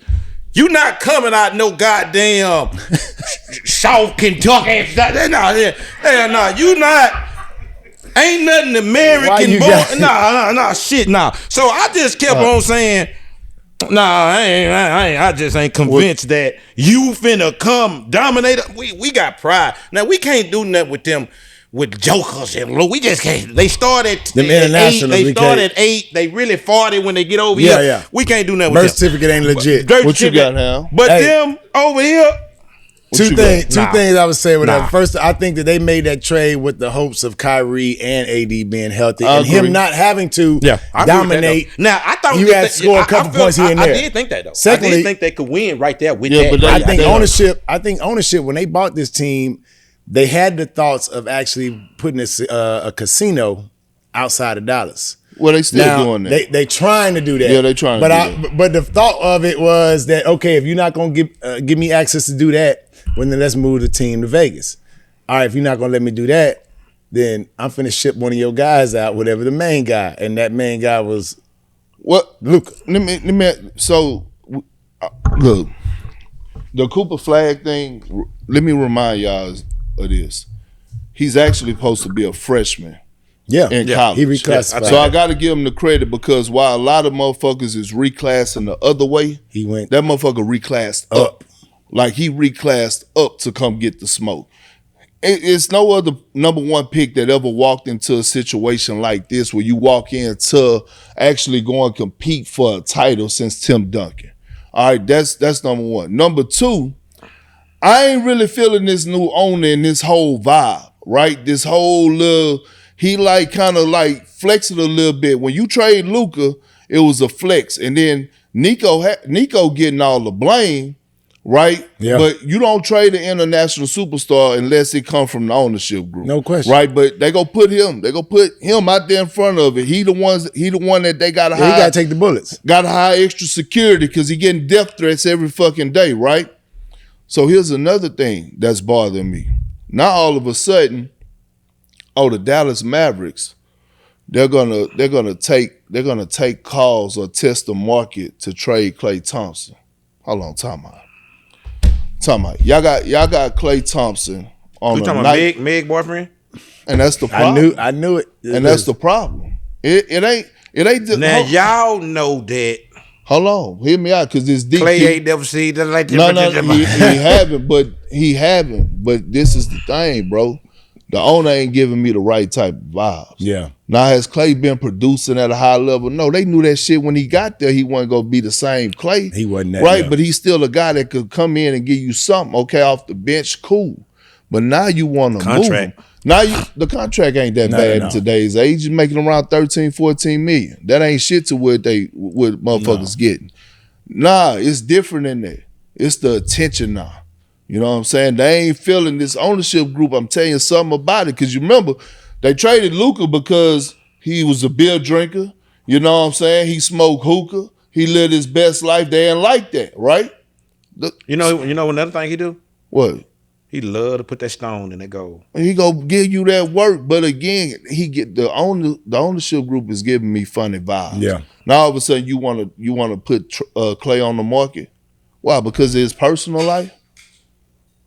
You not coming out no goddamn South Kentucky. No, you not. Ain't nothing American born. Nah, shit, nah. So I just kept on saying, nah, I just ain't convinced that you finna come dominate. We got pride. Now we can't do nothing with them. With jokers and we just can't. They start at Them 8. internationals, They we start can't. at 8. They really 40 when they get over Yeah, here. yeah. We can't do nothing Birth with them. certificate ain't legit. What you got, Hal? But Hey. them over here. Two things I would say with Nah. that. First, I think that they made that trade with the hopes of Kyrie and AD being healthy I and agree. him not having to I agree with that, dominate. though. Now I thought You had to score a couple points here and there. I did think that though. I Secondly- did think they could win right there with Yeah, that. but I think they- ownership. I think ownership when they bought this team, they had the thoughts of actually putting a casino outside of Dallas. Well, they still Now, doing that. They trying to do that. Yeah, they trying to do that. But the thought of it was that, okay, if you're not going to give me access to do that, well, then let's move the team to Vegas. All right, if you're not going to let me do that, then I'm finna ship one of your guys out, whatever the main guy. And that main guy was What? Luka. Let me. So, look, the Cooper flag thing. Let me remind y'all of this. He's actually supposed to be a freshman in college. He reclassified. So I got to give him the credit because while a lot of motherfuckers is reclassing the other way, He went that motherfucker reclassed up. Like he reclassed up to come get the smoke. It's no other number one pick that ever walked into a situation like this where you walk into actually go and compete for a title since Tim Duncan. All right, that's number one. Number two, I ain't really feeling this new owner and this whole vibe, right? This whole little, he like kind of like flexing a little bit. When you trade Luka, it was a flex. And then Nico getting all the blame, right? Yeah. But you don't trade an international superstar unless it come from the ownership group. No question. Right? But they go put him out there in front of it. He the one that they gotta hire. He got to take the bullets. Gotta hire extra security because he getting death threats every fucking day, right? So here's another thing that's bothering me. Now all of a sudden, the Dallas Mavericks, they're gonna take calls or test the market to trade Klay Thompson. Hold on, time out. Y'all got Klay Thompson on You a talking night, about Meg boyfriend? and that's the problem. I knew it. And that's the problem. It ain't. Now y'all know that Hold on, hear me out, because this deep. Clay ain't never seen that like No, he haven't. But this is the thing, bro. The owner ain't giving me the right type of vibes. Yeah. Now, has Clay been producing at a high level? No, they knew that shit when he got there. He wasn't gonna be the same Clay. He wasn't that, right, yeah. but he's still a guy that could come in and give you something. Okay, off the bench, cool. But now you want to move him. Now the contract ain't that bad in today's age. You're making around 13, 14 million. That ain't shit to what motherfuckers getting. Nah, it's different than that. It's the attention now. You know what I'm saying? They ain't feeling this ownership group. I'm telling you something about it. Because you remember, they traded Luka because he was a beer drinker. You know what I'm saying? He smoked hookah. He lived his best life. They ain't like that, right? You know another thing he do? What? He love to put that stone in the goal. He gonna give you that work, but again, he get the ownership group is giving me funny vibes. Yeah. Now all of a sudden you wanna put Clay on the market. Why? Because of his personal life.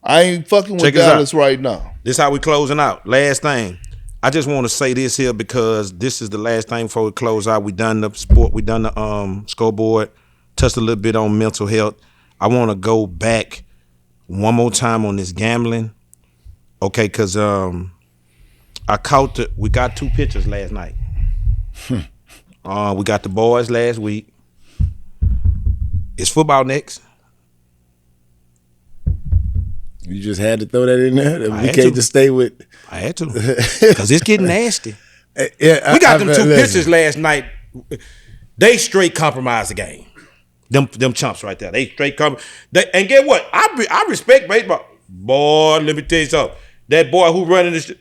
I ain't fucking with Dallas right now. This how we closing out. Last thing, I just want to say this here because this is the last thing before we close out. We done the sport. We done the scoreboard. Touched a little bit on mental health. I want to go back one more time on this gambling, okay? Because we got 2 pictures last night. We got the boys last week. It's football next. You just had to throw that in there. We can't just stay with. I had to because it's getting nasty. Yeah, we got them 2 pictures last night. They straight compromised the game. Them chumps right there. They straight come. And get what? I respect baseball. Boy, let me tell you something. That boy who running this,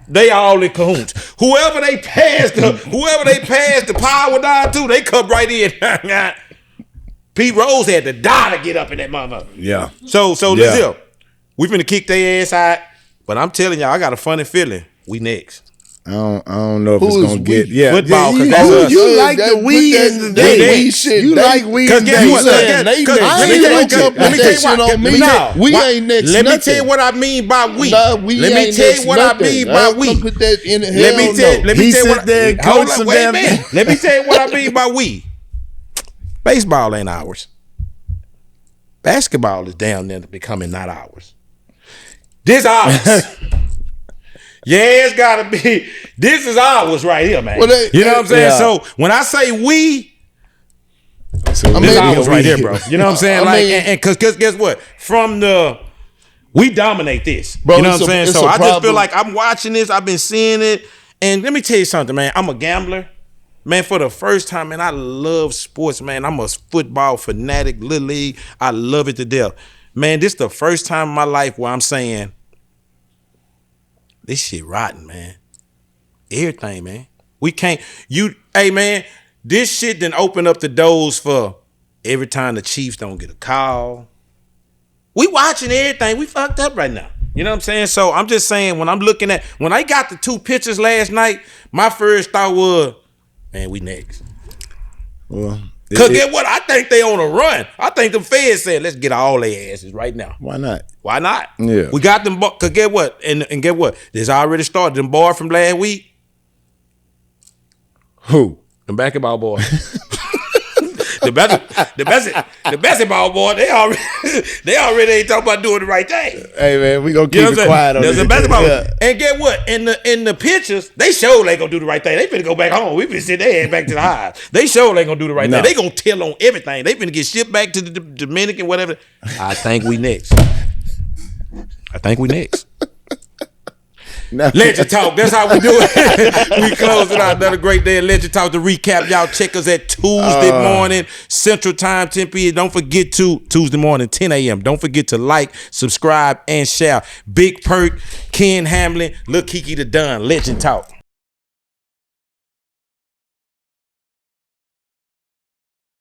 they all in cahoots. Whoever they pass the power down to, they come right in. Pete Rose had to die to get up in that motherfucker. Yeah. So listen, we finna kick their ass out. But I'm telling y'all, I got a funny feeling. We next. I don't know if it's gonna get football. You like the weed in the day. Shit. You like weed in the day. We ain't next. Let me tell you what I mean by we. Let me tell you what I mean by we. Put that in the Let me tell you what. Let me tell you what I mean by we. Baseball ain't ours. Basketball is down there becoming not ours. This ours. Yeah, it's gotta be. This is ours right here, man. Well, you know what I'm saying? Yeah. So when I say we, this is ours right here, bro. You know what I'm saying? And cause guess what? We dominate this. Bro, you know what I'm saying? So I just feel like I'm watching this. I've been seeing it. And let me tell you something, man. I'm a gambler. Man, for the first time, man, I love sports, man. I'm a football fanatic, Little League. I love it to death. Man, this is the first time in my life where I'm saying, this shit rotten, man. Everything, man. We can't, hey, man, this shit done open up the doors for every time the Chiefs don't get a call. We watching everything. We fucked up right now. You know what I'm saying? So I'm just saying, when I got the 2 pictures last night, my first thought was, man, we next. Well, cause get what? I think they on a run. I think the feds said, let's get all their asses right now. Why not? Why not? Yeah. We got them. Cause get what? And get what? This already started. Them boy from last week. Who? Them basketball boy. The basketball boy. They already ain't talking about doing the right thing. Hey man, we gonna keep it quiet on this. There's a basketball. Yeah. And get what? In the pictures, they show they gonna do the right thing. They finna go back home. We finna sit their ass back to the highs. They show they gonna do the right thing. They gonna tell on everything. They finna get shipped back to the Dominican, whatever. I think we next. Legend Talk, that's how we do it. We close it out. Another great day of Legend Talk. To recap, y'all check us at Tuesday morning, Central Time, 10 p.m. Don't forget to, Tuesday morning, 10 a.m. Don't forget to like, subscribe, and share. Big Perk, Ken Hamlin, Lil Keke the Don, Legend Talk.